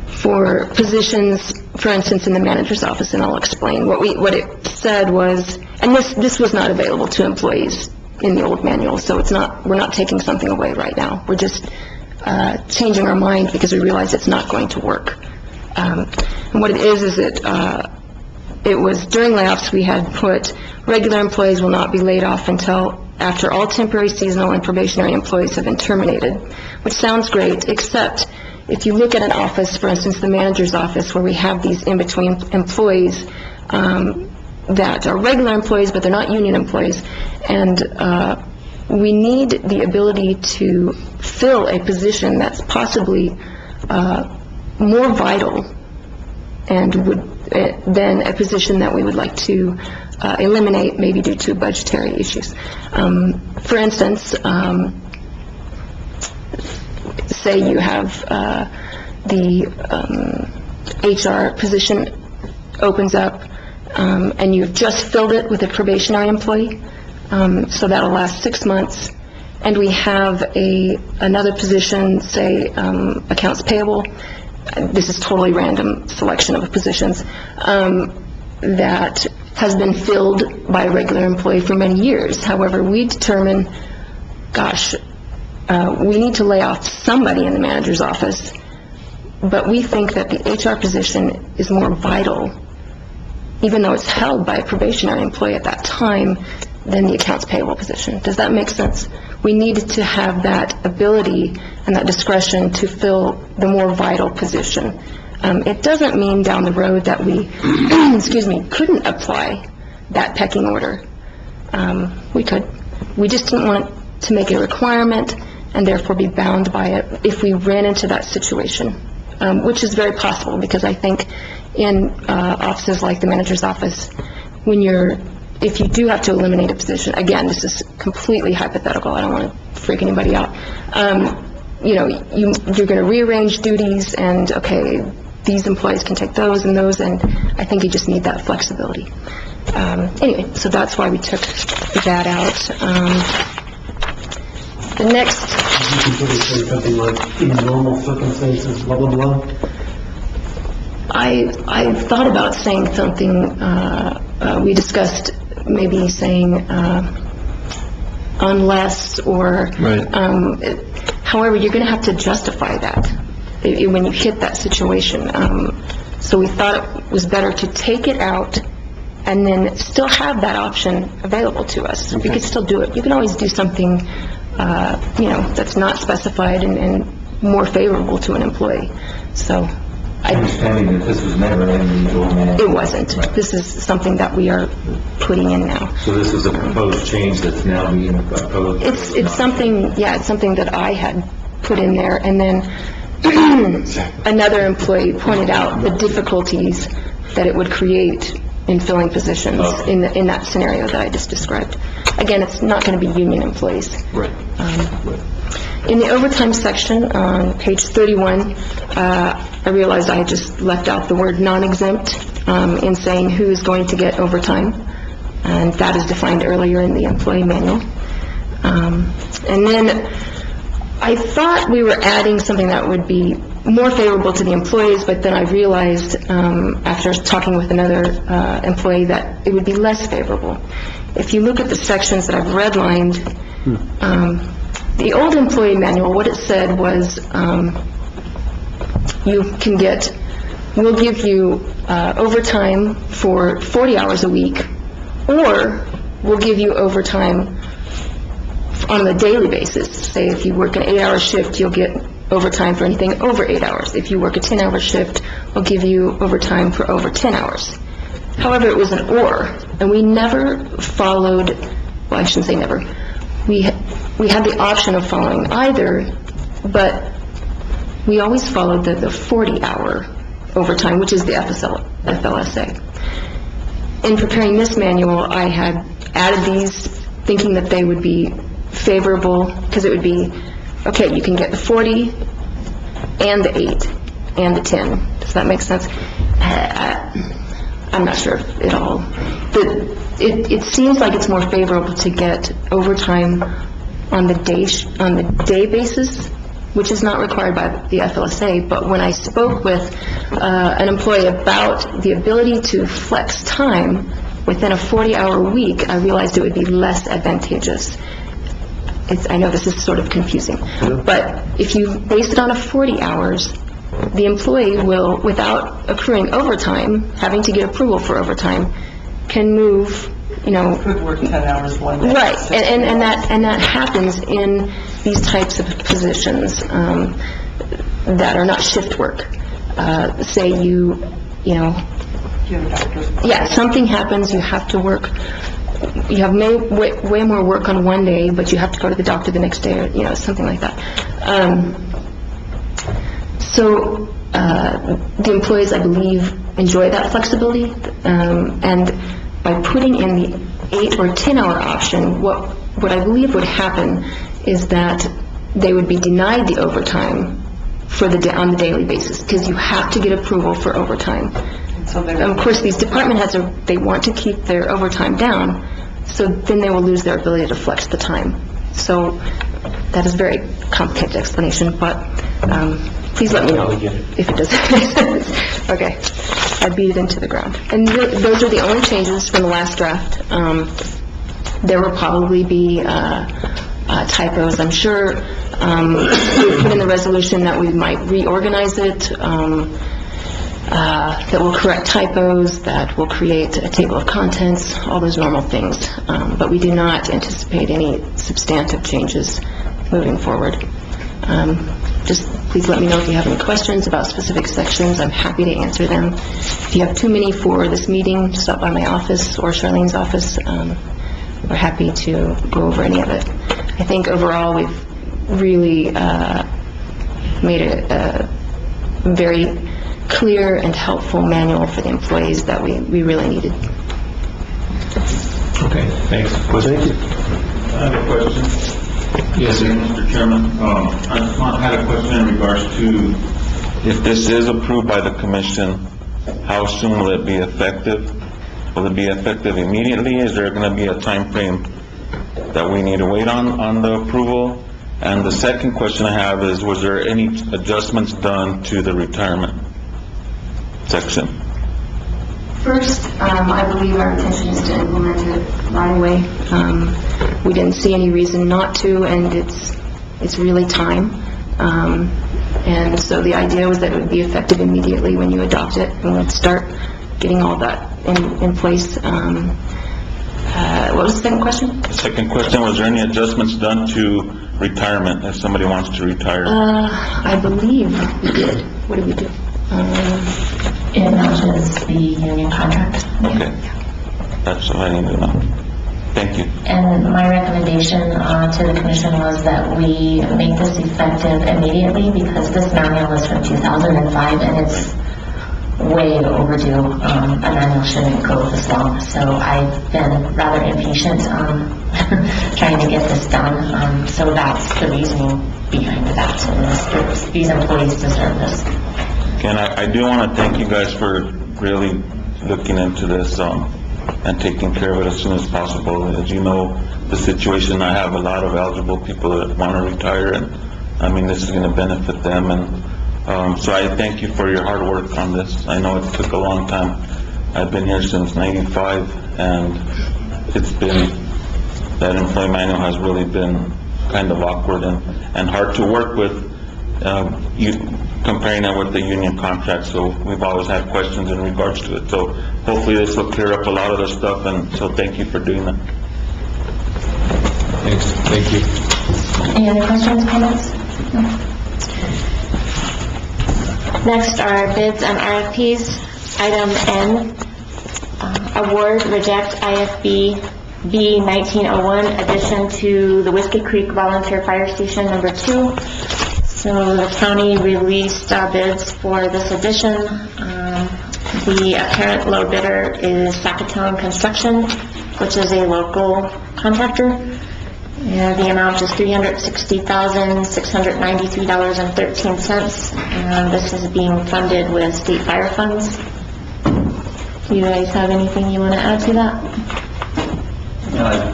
Speaker 11: for positions, for instance, in the manager's office, and I'll explain. What it said was, and this was not available to employees in the old manual, so we're not taking something away right now. We're just changing our mind because we realize it's not going to work. And what it is that it was during layoffs we had put regular employees will not be laid off until after all temporary, seasonal, and probationary employees have been terminated, which sounds great, except if you look at an office, for instance, the manager's office, where we have these in-between employees that are regular employees, but they're not union employees, and we need the ability to fill a position that's possibly more vital and than a position that we would like to eliminate, maybe due to budgetary issues. For instance, say you have the HR position opens up, and you've just filled it with a probationary employee, so that'll last 6 months, and we have another position, say accounts payable. This is totally random selection of positions, that has been filled by a regular employee for many years. However, we determine, gosh, we need to lay off somebody in the manager's office, but we think that the HR position is more vital, even though it's held by a probationary employee at that time, than the accounts payable position. Does that make sense? We need to have that ability and that discretion to fill the more vital position. It doesn't mean down the road that we, excuse me, couldn't apply that pecking order. We could. We just didn't want to make a requirement and therefore be bound by it if we ran into that situation, which is very possible, because I think in offices like the manager's office, if you do have to eliminate a position, again, this is completely hypothetical, I don't want to freak anybody out, you're going to rearrange duties, and okay, these employees can take those, and I think you just need that flexibility. Anyway, so that's why we took that out. The next...
Speaker 3: You can put something like, in normal circumstances, blah, blah, blah.
Speaker 11: I thought about saying something, we discussed maybe saying unless, or,
Speaker 3: right.
Speaker 11: However, you're going to have to justify that when you hit that situation. So we thought it was better to take it out and then still have that option available to us. Okay. We could still do it. You can always do something, that's not specified and more favorable to an employee. So.
Speaker 1: Understanding that this was never in the old manual.
Speaker 11: It wasn't. Right. This is something that we are putting in now.
Speaker 1: So this is a proposed change that's now being proposed?
Speaker 11: It's something, it's something that I had put in there, and then another employee pointed out the difficulties that it would create in filling positions in that scenario that I just described. Again, it's not going to be union employees.
Speaker 3: Right.
Speaker 11: In the overtime section on page 31, I realized I had just left out the word non-exempt in saying who is going to get overtime, and that is defined earlier in the employee manual. And then I thought we were adding something that would be more favorable to the employees, but then I realized after talking with another employee that it would be less favorable. If you look at the sections that I've redlined, the old employee manual, what it said was we'll give you overtime for 40 hours a week, or we'll give you overtime on a daily basis. Say if you work an 8-hour shift, you'll get overtime for anything over 8 hours. If you work a 10-hour shift, we'll give you overtime for over 10 hours. However, it was an or, and we never followed, well, I shouldn't say never. We had the option of following either, but we always followed the 40-hour overtime, which is the FLSA. In preparing this manual, I had added these thinking that they would be favorable, because it would be, okay, you can get the 40 and the 8 and the 10. Does that make sense? I'm not sure if it all... It seems like it's more favorable to get overtime on the day basis, which is not required by the FLSA, but when I spoke with an employee about the ability to flex time within a 40-hour week, I realized it would be less advantageous. I know this is sort of confusing, but if you base it on a 40 hours, the employee will, without accruing overtime, having to get approval for overtime, can move,
Speaker 2: Could work 10 hours one day.
Speaker 11: Right, and that happens in these types of positions that are not shift work. Say you
Speaker 2: You have a doctor's appointment.
Speaker 11: yeah, something happens, you have to work, you have way more work on one day, but you have to go to the doctor the next day, or, something like that. So the employees, I believe, enjoy that flexibility, and by putting in the 8 or 10-hour option, what I believe would happen is that they would be denied the overtime on the daily basis, because you have to get approval for overtime.
Speaker 2: So
Speaker 11: Of course, these department heads they want to keep their overtime down, so then they will lose their ability to flex the time. So that is a very complicated explanation, but please let me know if it doesn't make sense. Okay, I beat it into the ground. And those are the only changes from the last draft. There will probably be typos, I'm sure. We put in the resolution that we might reorganize it, that will correct typos, that will create a table of contents, all those normal things. But we do not anticipate any substantive changes moving forward. Just please let me know if you have any questions about specific sections. I'm happy to answer them. If you have too many for this meeting, stop by my office or Charlene's office. We're happy to go over any of it. I think overall we've really made a very clear and helpful manual for the employees that we really needed.
Speaker 1: Okay, thanks.
Speaker 3: Thank you.
Speaker 14: I have a question. Yes, sir. Mr. Chairman, I had a question in regards to if this is approved by the commission, how soon will it be effective? Will it be effective immediately? Is there going to be a time frame that we need to wait on the approval? And the second question I have is, was there any adjustments done to the retirement section?
Speaker 11: First, I believe our intention is to implement it right away. We didn't see any reason not to, and it's really time. And so the idea was that it would be effective immediately when you adopt it, and we'd start getting all that in place. What was the second question?
Speaker 14: The second question, was there any adjustments done to retirement if somebody wants to retire?
Speaker 11: I believe we did. What did we do?
Speaker 7: It matches the union contract.
Speaker 14: Okay. That's what I need to know. Thank you.
Speaker 7: And my recommendation to the commission was that we make this effective immediately, because this manual is from 2005 and it's way overdue. A manual shouldn't go this long. So I've been rather impatient trying to get this done. So that's the reasoning behind that. And these employees deserve this.
Speaker 14: And I do want to thank you guys for really looking into this and taking care of it as soon as possible. As you know, the situation, I have a lot of eligible people that want to retire, and I mean, this is going to benefit them. And so I thank you for your hard work on this. I know it took a long time. I've been here since '95, and it's been, that employee manual has really been kind of awkward and hard to work with. Comparing it with the union contract, so we've always had questions in regards to it. So hopefully this will clear up a lot of the stuff, and so thank you for doing that.
Speaker 1: Thanks. Thank you.
Speaker 7: Any other questions, comments? No? Next are bids and RFPs. Item N, award, reject IFB B1901 addition to the Whiskey Creek Volunteer Fire Station number 2. So the county released bids for this addition. The apparent low bidder is Sackatown Construction, which is a local contractor. The amount is $360,693.13, and this is being funded with state fire funds. Do you guys have anything you want to add to that?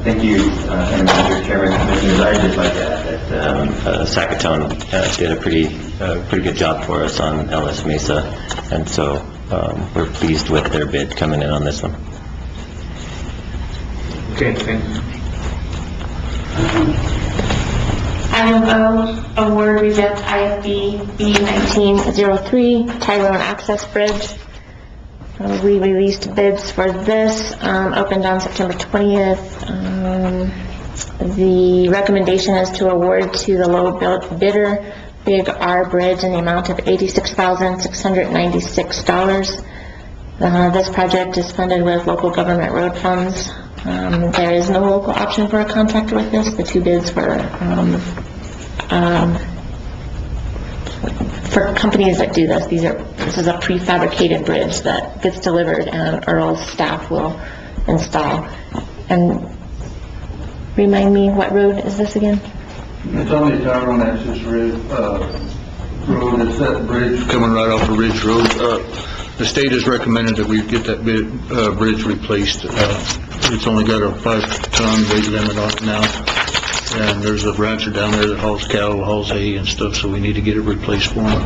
Speaker 13: Thank you, Mr. Chairman, Commissioners. I'd just like to add that Sackatown did a pretty good job for us on LS Mesa, and so we're pleased with their bid coming in on this one.
Speaker 1: Okay, thanks.
Speaker 7: Item O, award, reject IFB B1903 Tyrone Access Bridge. We released bids for this, opened on September 20th. The recommendation is to award to the low bidder, Big R Bridge, in the amount of $86,696. This project is funded with local government road funds. There is no local option for a contractor with this. The two bids were for companies that do this. This is a prefabricated bridge that gets delivered, and Earl's staff will install. And remind me, what road is this again?
Speaker 15: It's on the Tyrone Access Road. It's that bridge coming right off of Ridge Road. The state has recommended that we get that bridge replaced. It's only got a 5-ton weight limit on it now. And there's a rancher down there that hauls cattle, hauls hay and stuff, so we need to get it replaced for them.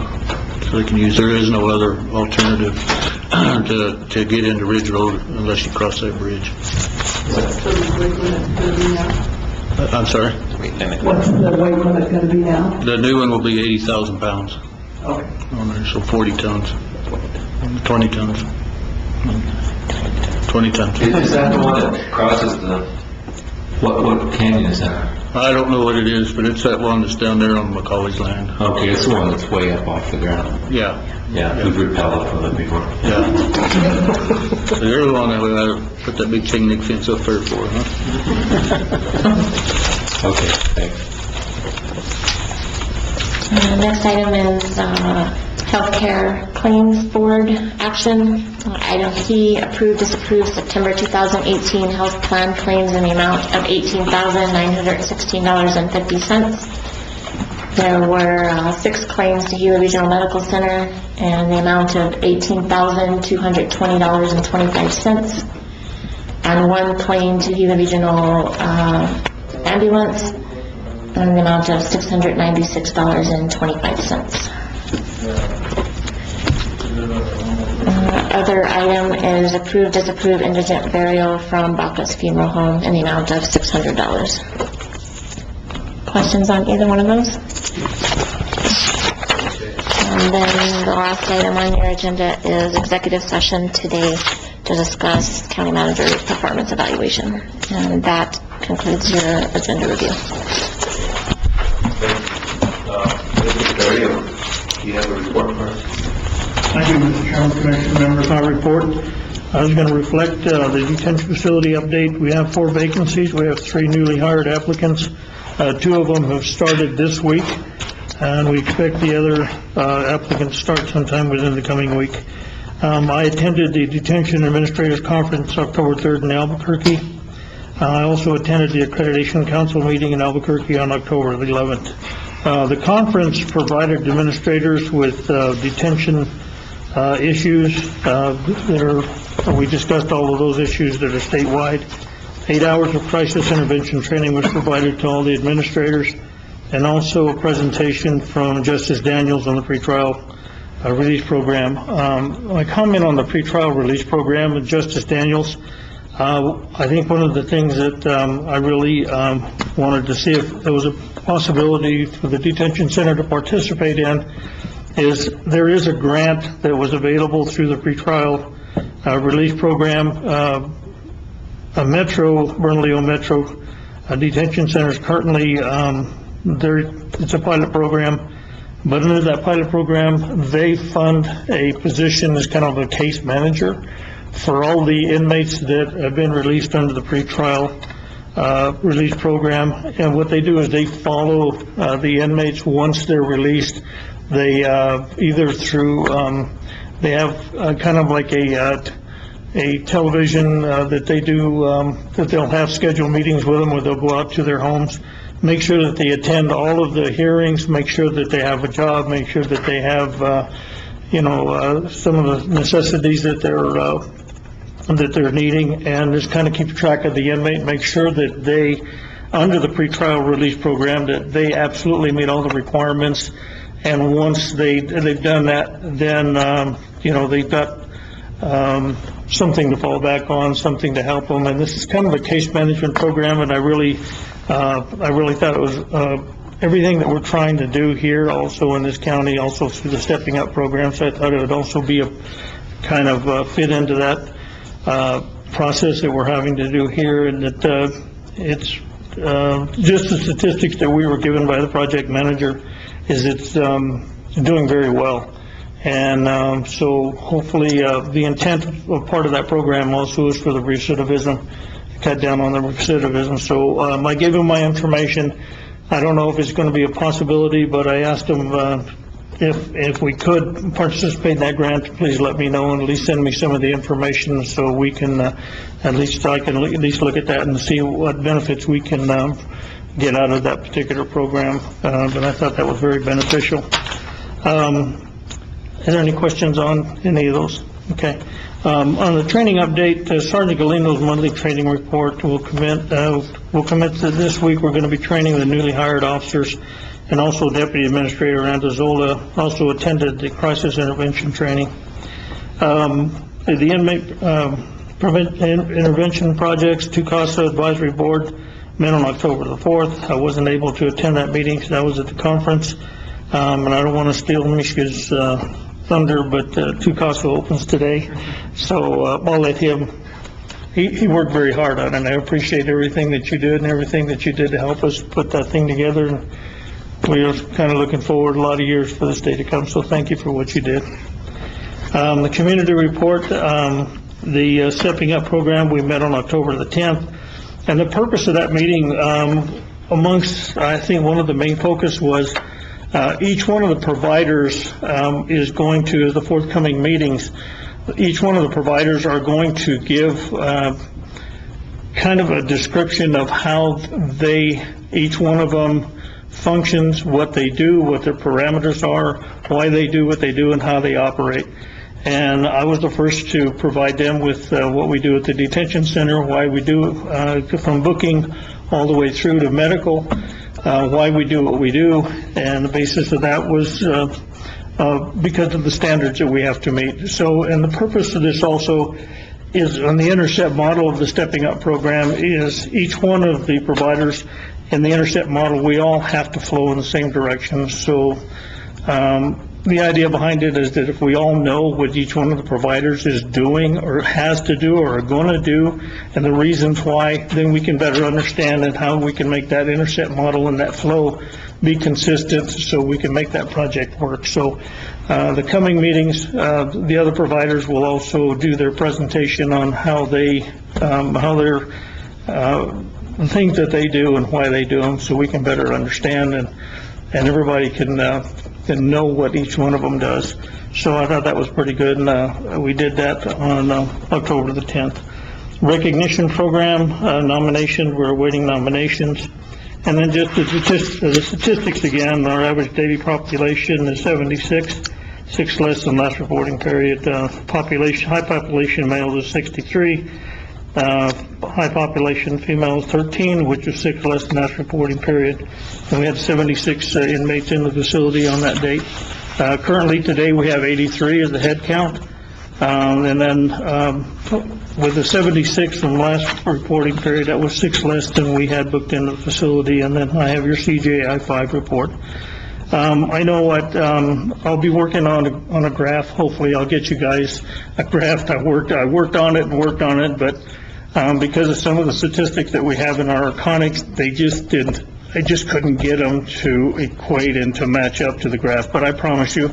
Speaker 15: So they can use, there is no other alternative to get into Ridge Road unless you cross that bridge.
Speaker 2: What's the weight limit going to be now?
Speaker 15: I'm sorry?
Speaker 2: What's the weight limit going to be now?
Speaker 15: The new one will be 80,000 pounds.
Speaker 2: Okay.
Speaker 15: On there, so 40 tons. 20 tons. 20 tons.
Speaker 1: Is that the one that crosses the, what canyon is that?
Speaker 15: I don't know what it is, but it's that one that's down there on Macaulay's land.
Speaker 1: Okay, it's the one that's way up off the ground.
Speaker 15: Yeah.
Speaker 1: Yeah, we've repelled it from it before.
Speaker 15: Yeah. They're the one that we put that big chain link fence up there for, huh?
Speaker 1: Okay, thanks.
Speaker 7: Next item is Healthcare Claims Board action. Item C, approve, disapprove September 2018 health plan claims in the amount of $18,916.50. There were 6 claims to Gila Regional Medical Center and the amount of $18,220.25, and 1 claim to Gila Regional Ambulance and the amount of $696.25. Other item is approve, disapprove indigent burial from Bacchus Funeral Home in the amount of $600. Questions on either one of those? And then the last item on your agenda is executive session today to discuss county manager's performance evaluation. And that concludes your agenda review.
Speaker 1: Do you have a report for us?
Speaker 16: Thank you, Mr. Chairman, Commission members. My report is going to reflect the detention facility update. We have 4 vacancies. We have 3 newly hired applicants. 2 of them have started this week, and we expect the other applicants to start sometime within the coming week. I attended the Detention Administrators Conference October 3rd in Albuquerque. I also attended the Accreditation Council meeting in Albuquerque on October the 11th. The conference provided administrators with detention issues we discussed all of those issues that are statewide. 8 hours of crisis intervention training was provided to all the administrators, and also a presentation from Justice Daniels on the pretrial release program. My comment on the pretrial release program with Justice Daniels, I think one of the things that I really wanted to see if there was a possibility for the detention center to participate in is there is a grant that was available through the pretrial release program. Bernalillo Metro Detention Center is currently, it's a pilot program, But under that pilot program, they fund a position as kind of a case manager for all the inmates that have been released under the pretrial release program. And what they do is they follow the inmates once they're released. They either through, they have kind of like a television that they do, that they'll have scheduled meetings with them where they'll go out to their homes, make sure that they attend all of the hearings, make sure that they have a job, make sure that they have, some of the necessities that they're needing, and just kind of keep track of the inmate, make sure that they, under the pretrial release program, that they absolutely meet all the requirements. And once they've done that, then, they've got something to fall back on, something to help them. And this is kind of a case management program, and I really thought it was everything that we're trying to do here also in this county, also through the Stepping Up program. So I thought it would also be a kind of fit into that process that we're having to do here, and that it's just the statistics that we were given by the project manager is it's doing very well. And so hopefully the intent of part of that program also is for the recidivism, cut down on the recidivism. So I gave him my information. I don't know if it's going to be a possibility, but I asked him if we could participate in that grant, please let me know and at least send me some of the information so we can, I can at least look at that and see what benefits we can get out of that particular program. But I thought that was very beneficial. Are there any questions on any of those? Okay. On the training update, Sergeant Galino's monthly training report will commence this week. We're going to be training the newly hired officers, and also Deputy Administrator Andazola also attended the crisis intervention training. The inmate intervention projects, TUCASA Advisory Board met on October the 4th. I wasn't able to attend that meeting because I was at the conference, and I don't want to steal Mishka's thunder, but TUCASA opens today, so I'll let him. He worked very hard on it, and I appreciate everything that you did and everything that you did to help us put that thing together. And we are kind of looking forward a lot of years for this day to come, so thank you for what you did. The community report, the Stepping Up program, we met on October the 10th, and the purpose of that meeting, amongst, I think one of the main focus was each one of the providers is going to, the forthcoming meetings, each one of the providers are going to give kind of a description of how each one of them functions, what they do, what their parameters are, why they do what they do, and how they operate. And I was the first to provide them with what we do at the detention center, why we do from booking all the way through to medical, why we do what we do, and the basis of that was because of the standards that we have to meet. So, and the purpose of this also is on the Intercept model of the Stepping Up program is each one of the providers in the Intercept model, we all have to flow in the same direction. So the idea behind it is that if we all know what each one of the providers is doing or has to do or are going to do and the reasons why, then we can better understand and how we can make that Intercept model and that flow be consistent so we can make that project work. So the coming meetings, the other providers will also do their presentation on how their things that they do and why they do them, so we can better understand and everybody can know what each one of them does. So I thought that was pretty good, and we did that on October the 10th. Recognition program, nomination, we're awaiting nominations. And then just the statistics again, our average daily population is 76, 6 less than last reporting period. High population males is 63. High population females 13, which is 6 less than last reporting period. And we had 76 inmates in the facility on that date. Currently today we have 83 as the head count. And then with the 76 from last reporting period, that was 6 less than we had booked into the facility. And then I have your CJI 5 report. I know what, I'll be working on a graph. Hopefully I'll get you guys a graph. I worked on it, but because of some of the statistics that we have in our Arconics, they just didn't I just couldn't get them to equate and to match up to the graph, but I promise you,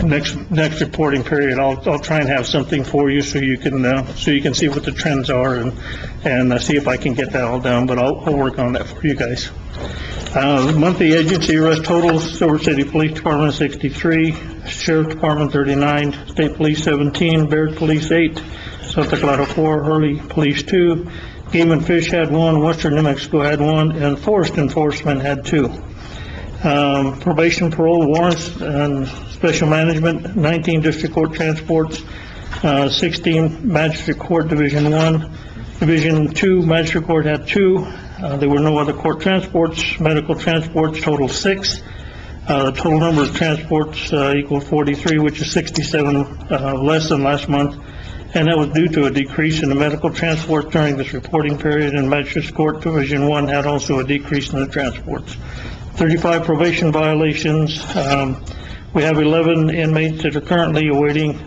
Speaker 16: next reporting period, I'll try and have something for you so you can see what the trends are and see if I can get that all down, but I'll work on that for you guys. Monthly agency arrest totals: Silver City Police Department 63, Sheriff Department 39, State Police 17, Baird Police 8, Santa Clara 4, Hurley Police 2, Game and Fish had 1, Western New Mexico had 1, and Forest Enforcement had 2. Probation, parole, warrants, and special management: 19 district court transports, 16 magistrate court Division 1. Division 2 magistrate court had 2. There were no other court transports. Medical transports total 6. The total number of transports equaled 43, which is 67 less than last month, and that was due to a decrease in the medical transport during this reporting period, and Magistrates Court Division 1 had also a decrease in the transports. 35 probation violations. We have 11 inmates that are currently awaiting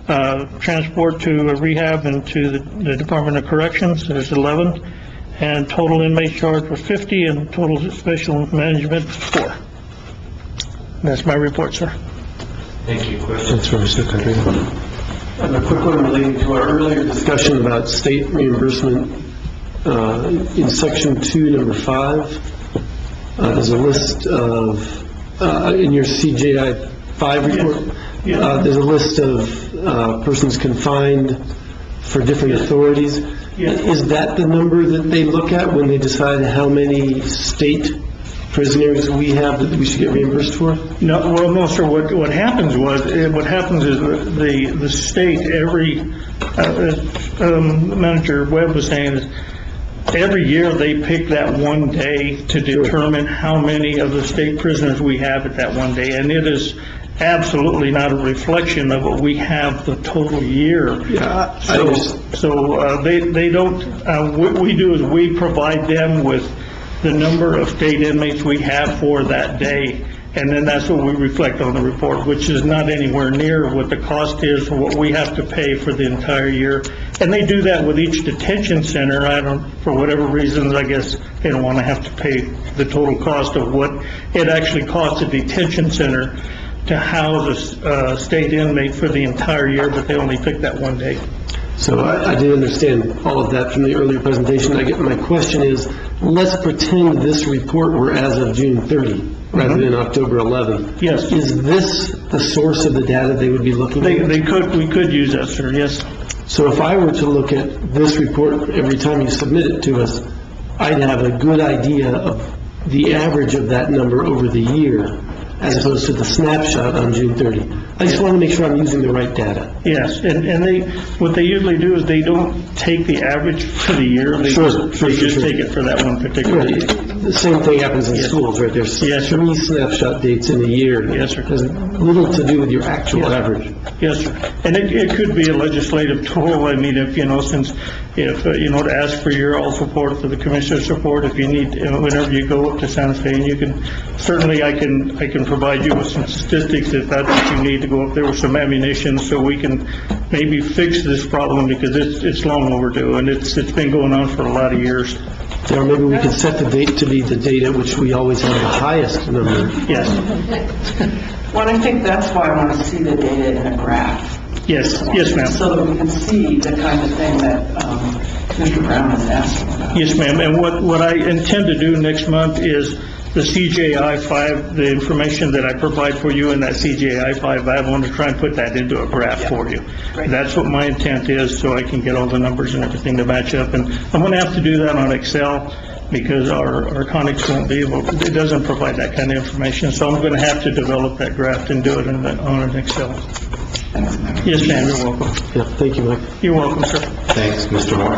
Speaker 16: transport to rehab and to the Department of Corrections. There's 11. And total inmates charged was 50, and total special management 4. That's my report, sir.
Speaker 1: Thank you. Questions for Mr. Country?
Speaker 3: A quick one relating to our earlier discussion about state reimbursement. In section 2, number 5, there's a list of, in your CJI 5 report, there's a list of persons confined for different authorities. Is that the number that they look at when they decide how many state prisoners we have that we should get reimbursed for?
Speaker 16: No, well, no, sir. What happens is the state, Manager Webb was saying, is every year they pick that one day to determine how many of the state prisoners we have at that one day, and it is absolutely not a reflection of what we have the total year.
Speaker 3: Yeah,
Speaker 16: so they don't. What we do is we provide them with the number of state inmates we have for that day, and then that's what we reflect on the report, which is not anywhere near what the cost is for what we have to pay for the entire year. And they do that with each detention center. For whatever reasons, I guess they don't want to have to pay the total cost of what it actually costs a detention center to house a state inmate for the entire year, but they only pick that one day.
Speaker 3: So I did understand all of that from the earlier presentation. My question is, let's pretend this report were as of June 30 rather than October 11.
Speaker 16: Yes.
Speaker 3: Is this the source of the data they would be looking at?
Speaker 16: We could use that, sir, yes.
Speaker 3: So if I were to look at this report every time you submit it to us, I'd have a good idea of the average of that number over the year, as opposed to the snapshot on June 30. I just want to make sure I'm using the right data.
Speaker 16: Yes, and what they usually do is they don't take the average for the year. They just take it for that one particular year.
Speaker 3: The same thing happens in schools, right? There's 3 snapshot dates in a year.
Speaker 16: Yes, sir.
Speaker 3: It has little to do with your actual average.
Speaker 16: Yes, sir. And it could be a legislative tool. I mean, if to ask for your all support, for the commissioner's support, if you need, whenever you go up to Santa Fe, and you can, certainly I can provide you with some statistics if that's what you need to go up there with some ammunition, so we can maybe fix this problem, because it's long overdue, and it's been going on for a lot of years.
Speaker 3: Or maybe we could set the date to be the date at which we always have the highest number.
Speaker 16: Yes.
Speaker 2: Well, I think that's why I want to see the data in a graph.
Speaker 16: Yes, ma'am.
Speaker 2: So that we can see the kind of thing that Mr. Brown is asking about.
Speaker 16: Yes, ma'am. And what I intend to do next month is the CJI 5, the information that I provide for you in that CJI 5, I want to try and put that into a graph for you.
Speaker 2: Great.
Speaker 16: That's what my intent is, so I can get all the numbers and everything to match up. And I'm going to have to do that on Excel, because our Conics won't be able, it doesn't provide that kind of information. So I'm going to have to develop that graph and do it on an Excel. Yes, ma'am, you're welcome.
Speaker 3: Yeah, thank you, Mike.
Speaker 16: You're welcome, sir.
Speaker 1: Thanks, Mr. Moore.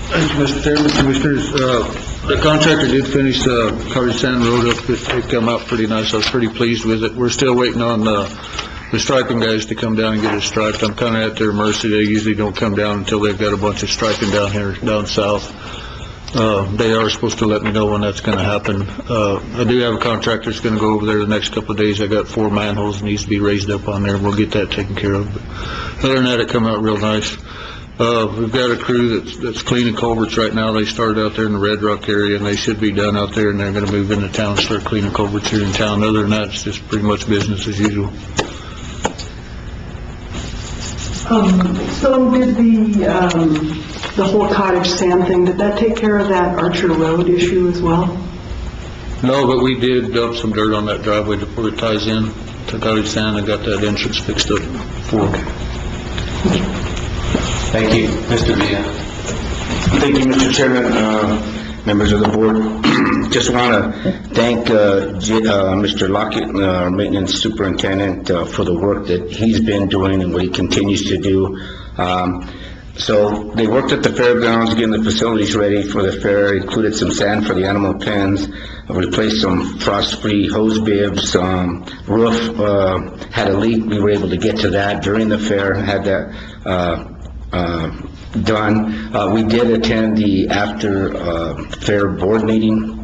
Speaker 15: Thank you, Mr. Chairman, Commissioners. The contractor did finish the Covered Sand Road up. It came out pretty nice. I was pretty pleased with it. We're still waiting on the striping guys to come down and get it striped. I'm kind of at their mercy. They usually don't come down until they've got a bunch of striping down south. They are supposed to let me know when that's going to happen. I do have a contractor that's going to go over there the next couple of days. I got 4 manholes that needs to be raised up on there. We'll get that taken care of. But other than that, it come out real nice. We've got a crew that's cleaning culverts right now. They started out there in the Red Rock area, and they should be done out there, and they're gonna move into town and start cleaning culverts here in town. Other than that, it's just pretty much business as usual.
Speaker 2: So did the whole cottage sand thing, did that take care of that Archer Road issue as well?
Speaker 15: No, but we did dump some dirt on that driveway before it ties in to cottage sand and got that entrance fixed up for it.
Speaker 1: Thank you. Mr. Villa.
Speaker 17: Thank you, Mr. Chairman, members of the board. Just want to thank Mr. Lockett, our maintenance superintendent, for the work that he's been doing and what he continues to do. So they worked at the fairgrounds, getting the facilities ready for the fair, included some sand for the animal pens, replaced some frost-free hose bibs, roof had a leak. We were able to get to that during the fair, had that done. We did attend the after fair board meeting.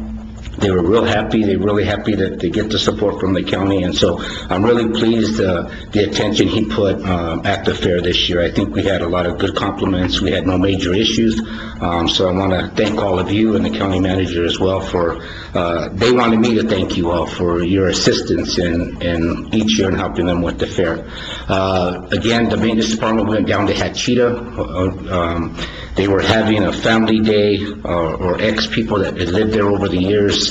Speaker 17: They were real happy. They're really happy that they get the support from the county, and so I'm really pleased the attention he put at the fair this year. I think we had a lot of good compliments. We had no major issues, so I want to thank all of you and the county manager as well for. They wanted me to thank you all for your assistance in each year in helping them with the fair. Again, the maintenance department went down to Hatchita. They were having a family day, or ex-people that had lived there over the years.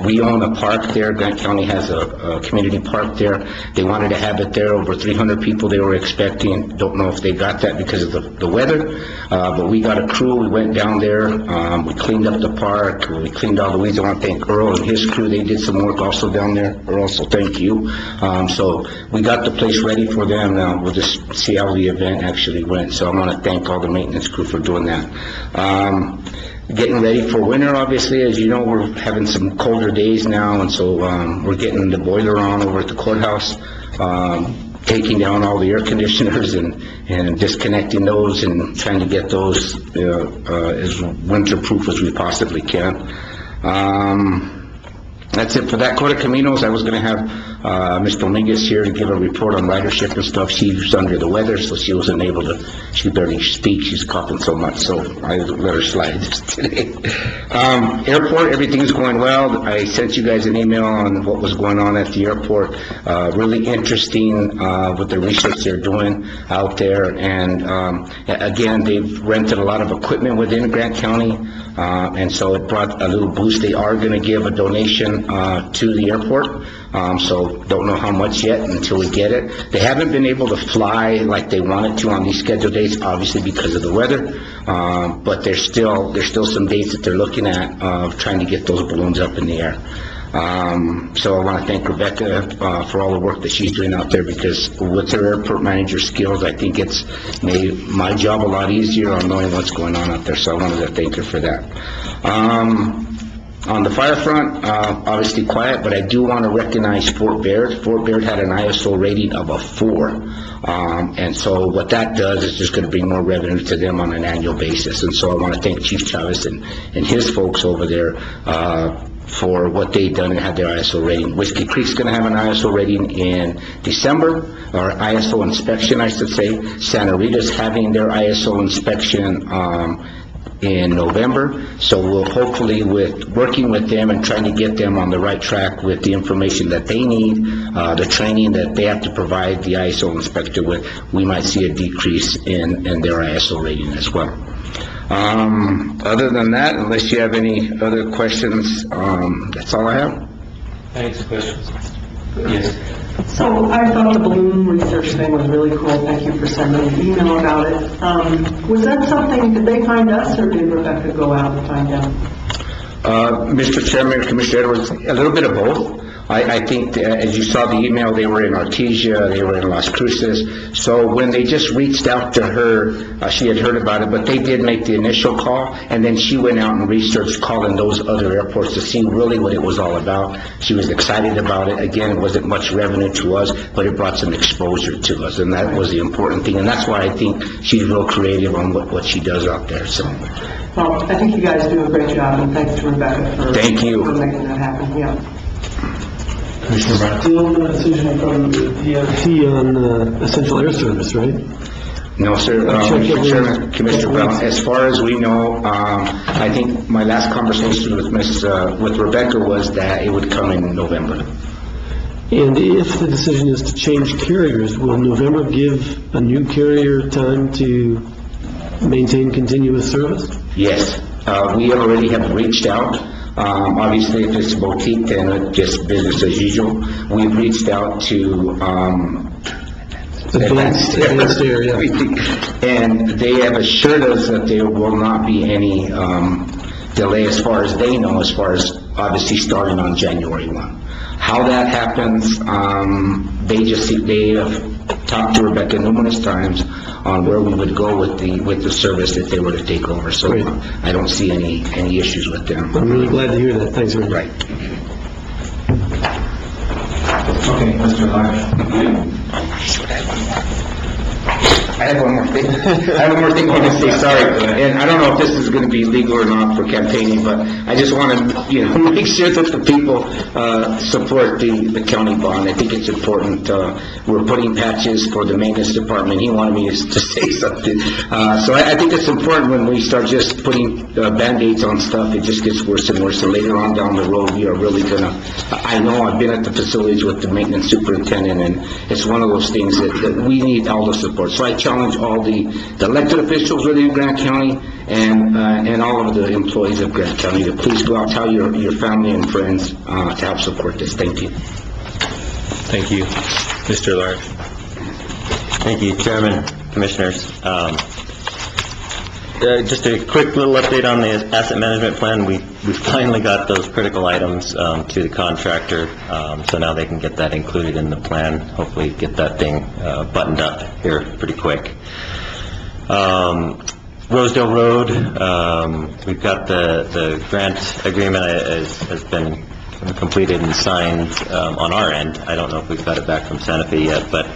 Speaker 17: We own a park there. Grant County has a community park there. They wanted to have it there. Over 300 people they were expecting. Don't know if they got that because of the weather, but we got a crew. We went down there. We cleaned up the park. We cleaned all the weeds. I want to thank Earl and his crew. They did some work also down there. Earl, so thank you. So we got the place ready for them. Now we'll just see how the event actually went. So I want to thank all the maintenance crew for doing that. Getting ready for winter, obviously. As you know, we're having some colder days now, and so we're getting the boiler on over at the courthouse, taking down all the air conditioners and disconnecting those and trying to get those as winter-proof as we possibly can. That's it for that. Corte Caminos, I was going to have Ms. Dominguez here to give a report on ridership and stuff. She's under the weather, so she wasn't able to, she barely speak. She's coughing so much, so I let her slide today. Airport, everything's going well. I sent you guys an email on what was going on at the airport. Really interesting with the research they're doing out there. And again, they've rented a lot of equipment within Grant County, and so it brought a little boost. They are going to give a donation to the airport, so don't know how much yet until we get it. They haven't been able to fly like they wanted to on these scheduled dates, obviously because of the weather, but there's still some dates that they're looking at trying to get those balloons up in the air. So I want to thank Rebecca for all the work that she's doing out there, because with her airport manager skills, I think it's made my job a lot easier on knowing what's going on out there, so I wanted to thank her for that. On the fire front, obviously quiet, but I do want to recognize Fort Baird. Fort Baird had an ISO rating of a 4, and so what that does is just going to bring more revenue to them on an annual basis. And so I want to thank Chief Chavez and his folks over there for what they've done and had their ISO rating. Whiskey Creek's going to have an ISO rating in December, or ISO inspection, I should say. Santa Rita's having their ISO inspection in November, so we'll hopefully, with working with them and trying to get them on the right track with the information that they need, the training that they have to provide the ISO inspector with, we might see a decrease in their ISO rating as well. Other than that, unless you have any other questions, that's all I have.
Speaker 1: Any questions? Yes.
Speaker 2: So I thought the balloon research thing was really cool. Thank you for sending an email about it. Was that something, did they find us, or did Rebecca go out and find out?
Speaker 17: Mr. Chairman, Commissioner Edwards, a little bit of both. I think, as you saw the email, they were in Artesia, they were in Las Cruces. So when they just reached out to her, she had heard about it, but they did make the initial call, and then she went out and researched calling those other airports to see really what it was all about. She was excited about it. Again, it wasn't much revenue to us, but it brought some exposure to us, and that was the important thing. And that's why I think she's real creative on what she does out there. So.
Speaker 2: Well, I think you guys do a great job, and thanks to Rebecca for making that happen. Yeah.
Speaker 3: Still a decision from the DOT on Essential Air Service, right?
Speaker 17: No, sir.
Speaker 3: Check every-
Speaker 17: Chairman, Commissioner Brown, as far as we know, I think my last conversation with Rebecca was that it would come in November.
Speaker 3: And if the decision is to change carriers, will November give a new carrier time to maintain continuous service?
Speaker 17: Yes, we already have reached out. Obviously, if it's boutique, then it's just business as usual. We've reached out to
Speaker 3: Advanced Air, yeah.
Speaker 17: And they have assured us that there will not be any delay as far as they know, as far as obviously starting on January 1. How that happens, they have talked to Rebecca numerous times on where we would go with the service if they were to take over. So I don't see any issues with them.
Speaker 3: I'm really glad to hear that. Thanks very much.
Speaker 17: Right.
Speaker 1: Okay, Mr. Large.
Speaker 17: I have one more thing. I have one more thing I want to say, sorry. And I don't know if this is going to be legal or not for campaigning, but I just want to, make sure that the people support the county bond. I think it's important. We're putting patches for the maintenance department. He wanted me to say something. So I think it's important when we start just putting Band-Aids on stuff, it just gets worse and worse. And later on down the road, we are really going to, I know I've been at the facilities with the maintenance superintendent, and it's one of those things that we need all the support. So I challenge all the elected officials within Grant County and all of the employees of Grant County to please go out, tell your family and friends to help support this. Thank you.
Speaker 13: Thank you, Mr. Large. Thank you, Chairman, Commissioners. Just a quick little update on the asset management plan. We finally got those critical items to the contractor, so now they can get that included in the plan. Hopefully get that thing buttoned up here pretty quick. Rosedale Road, we've got the grant agreement has been completed and signed on our end. I don't know if we've got it back from Santa Fe yet, but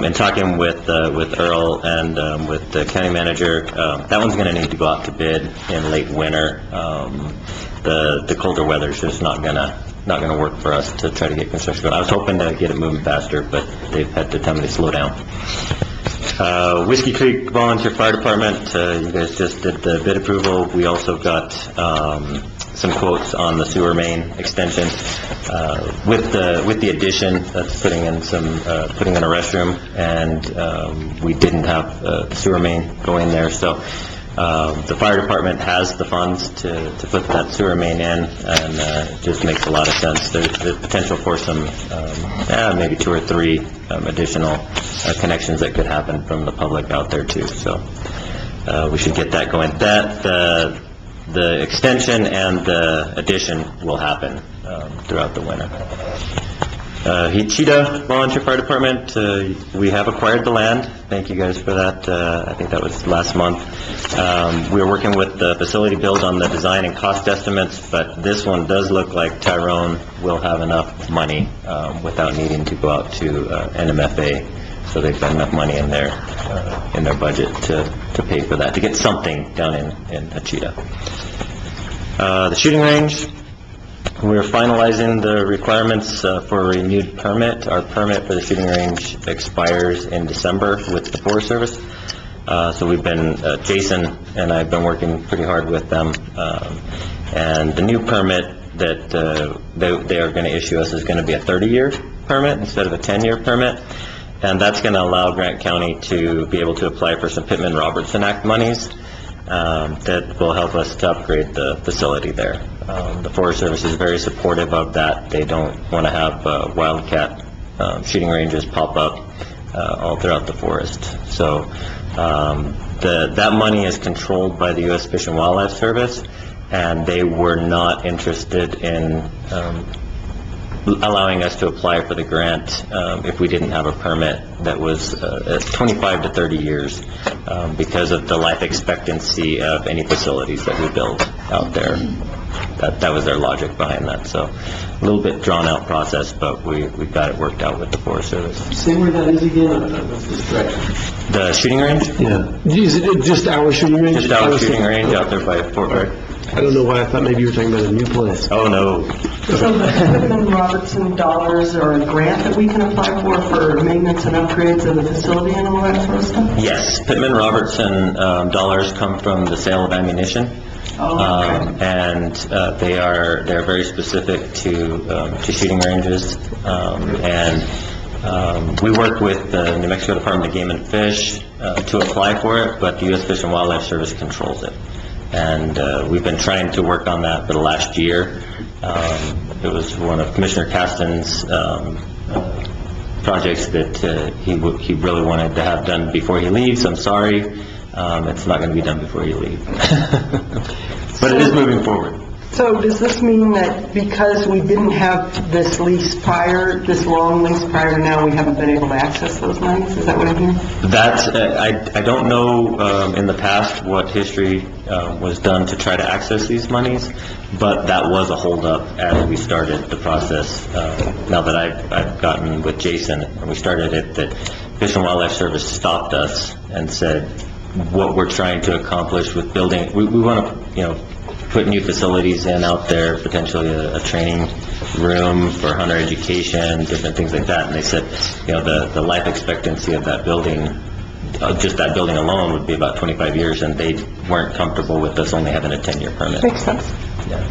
Speaker 13: in talking with Earl and with the county manager, that one's going to need to go out to bid in late winter. The colder weather's just not gonna work for us to try to get construction going. I was hoping to get it moving faster, but they've had to tell me to slow down. Whiskey Creek Volunteer Fire Department, you guys just did the bid approval. We also got some quotes on the sewer main extension with the addition. That's putting in a restroom, and we didn't have the sewer main going there, so the fire department has the funds to put that sewer main in, and it just makes a lot of sense. There's potential for some maybe 2 or 3 additional connections that could happen from the public out there too, so we should get that going. The extension and the addition will happen throughout the winter. Hitchita Volunteer Fire Department, we have acquired the land. Thank you guys for that. I think that was last month. We were working with the facility build on the design and cost estimates, but this one does look like Tyrone will have enough money without needing to go out to NMFA. So they've got enough money in their budget to pay for that, to get something down in Hitchita. The shooting range, we're finalizing the requirements for a renewed permit. Our permit for the shooting range expires in December with the Forest Service. So we've been, Jason and I have been working pretty hard with them. And the new permit that they are going to issue us is going to be a 30-year permit instead of a 10-year permit. And that's going to allow Grant County to be able to apply for some Pittman-Robertson Act monies that will help us to upgrade the facility there. The Forest Service is very supportive of that. They don't want to have wildcat shooting ranges pop up all throughout the forest. So that money is controlled by the U.S. Fish and Wildlife Service, and they were not interested in allowing us to apply for the grant if we didn't have a permit that was 25 to 30 years because of the life expectancy of any facilities that we build out there. That was their logic behind that. So a little bit drawn out process, but we've got it worked out with the Forest Service.
Speaker 3: Say where that is again?
Speaker 13: The shooting range?
Speaker 3: Yeah. Is it just our shooting range?
Speaker 13: Just our shooting range out there by Fort Bragg.
Speaker 3: I don't know why I thought maybe you were talking about a new place.
Speaker 13: Oh, no.
Speaker 2: So the Pittman Robertson dollars are a grant that we can apply for maintenance and upgrades of the facility and all that sort of stuff?
Speaker 13: Yes, Pittman Robertson dollars come from the sale of ammunition. And they're very specific to shooting ranges. We work with the New Mexico Department of Game and Fish to apply for it, but the U.S. Fish and Wildlife Service controls it. And we've been trying to work on that for the last year. It was one of Commissioner Kasten's projects that he really wanted to have done before he leaves. I'm sorry, it's not going to be done before you leave. But it is moving forward.
Speaker 2: So does this mean that because we didn't have this lease prior, this long lease prior to now, we haven't been able to access those monies? Is that what I'm hearing?
Speaker 13: That's, I don't know in the past what history was done to try to access these monies, but that was a holdup as we started the process. Now that I've gotten with Jason, and we started it, that Fish and Wildlife Service stopped us and said, what we're trying to accomplish with building, we want to, put new facilities in out there, potentially a training room for hunter education, different things like that. And they said, the life expectancy of that building, just that building alone, would be about 25 years, and they weren't comfortable with us only having a 10-year permit.
Speaker 2: Makes sense.
Speaker 13: Yeah.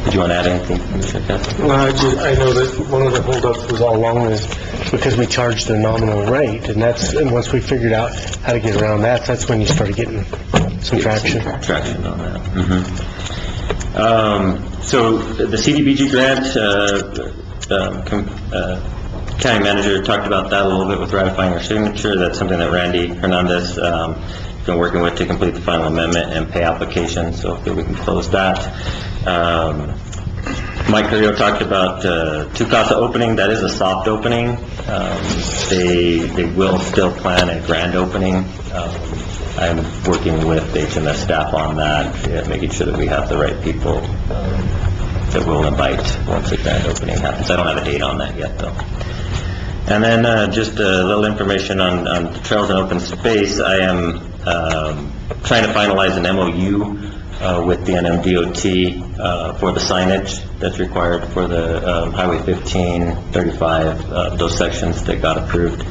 Speaker 13: Did you want to add anything, Commissioner Kessler?
Speaker 3: Well, I know that one of the holdups was all along is because we charged a nominal rate, and once we figured out how to get around that's when you started getting some traction.
Speaker 13: Traction on that. Mm-hmm. So the CDBG grant, county manager talked about that a little bit with ratifying our signature. That's something that Randy Hernandez been working with to complete the final amendment and pay application. So hopefully we can close that. Mike Carrillo talked about Tucasa opening. That is a soft opening. They will still plan a grand opening. I'm working with HMS staff on that, making sure that we have the right people that we'll invite once the grand opening happens. I don't have a date on that yet, though. And then just a little information on the trails and open space. I am trying to finalize an MOU with the NMDOT for the signage that's required for the Highway 15, 35, those sections that got approved.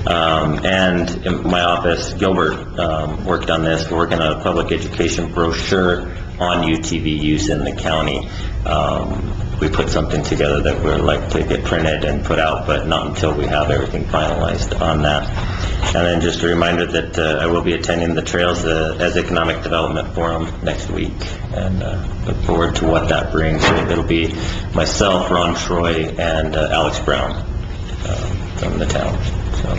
Speaker 13: And in my office, Gilbert worked on this. We're working on a public education brochure on UTV use in the county. We put something together that we'd like to get printed and put out, but not until we have everything finalized on that. And then just a reminder that I will be attending the Trails as Economic Development Forum next week, and look forward to what that brings. It'll be myself, Ron Troy, and Alex Brown from the town. So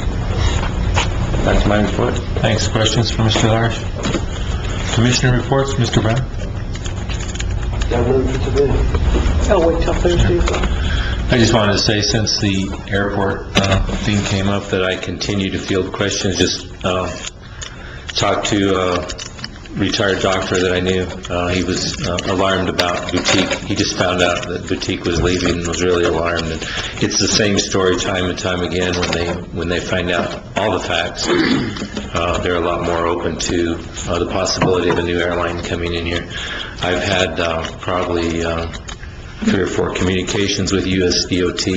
Speaker 13: that's my report.
Speaker 1: Thanks. Questions for Mr. Lars? Commissioner reports, Mr. Brown?
Speaker 2: Oh, wait till Thursday.
Speaker 1: I just wanted to say, since the airport thing came up, that I continue to field questions. Just talked to a retired doctor that I knew. He was alarmed about Boutique. He just found out that Boutique was leaving and was really alarmed. And it's the same story time and time again. When they find out all the facts, they're a lot more open to the possibility of a new airline coming in here. I've had probably 3 or 4 communications with USDOT,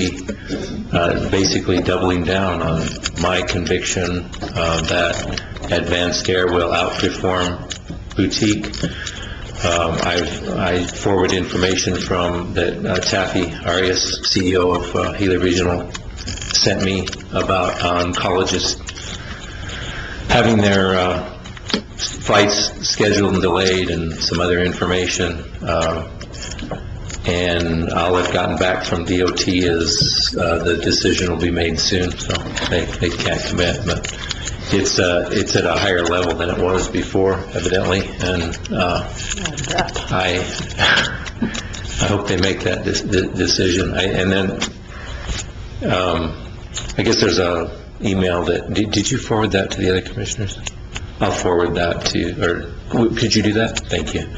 Speaker 1: basically doubling down on my conviction that Advanced Air will outperform Boutique. I forward information from that Taffy Arias, CEO of Healy Regional, sent me about colleges having their flights scheduled and delayed, and some other information. And all I've gotten back from DOT is the decision will be made soon, so they can't commit, but it's at a higher level than it was before, evidently, and I hope they make that decision. And then I guess there's a email that did you forward that to the other commissioners? I'll forward that to, or could you do that? Thank you.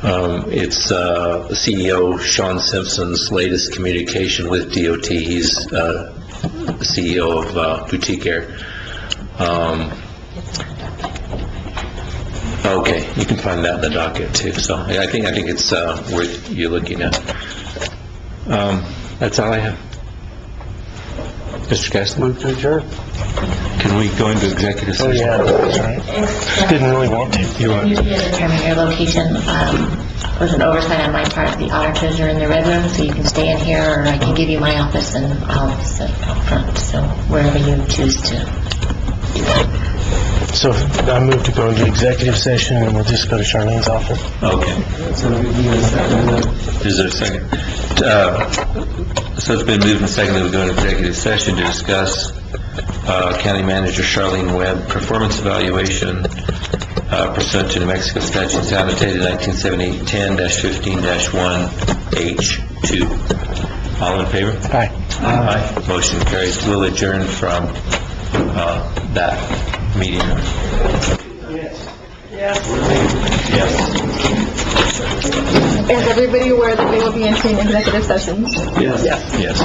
Speaker 1: It's CEO Sean Simpson's latest communication with DOT. He's the CEO of Boutique Air. Okay, you can find that in the docket too, so I think it's worth you looking at. That's all I have. Mr. Kessler?
Speaker 3: Move to adjourn.
Speaker 1: Can we go into executive session?
Speaker 3: That's right. Didn't really want to.
Speaker 1: You want?
Speaker 7: You can determine your location. There's an oversight on my part. The auditors are in the red room, so you can stay in here, or I can give you my office and I'll sit out front, so wherever you choose to do that.
Speaker 3: So I move to go into executive session, and we'll just go to Charlene's office.
Speaker 1: Okay. Is there a second? So it's been moved and seconded, we go into executive session to discuss County Manager Charlene Webb performance evaluation pursuant to New Mexico statutes annotated 1978-10-15-1H2. All in favor?
Speaker 3: Aye.
Speaker 1: Aye. Motion carries. We'll adjourn from that meeting. Yes.
Speaker 11: Is everybody aware that they will be entering executive sessions?
Speaker 1: Yes. Yes.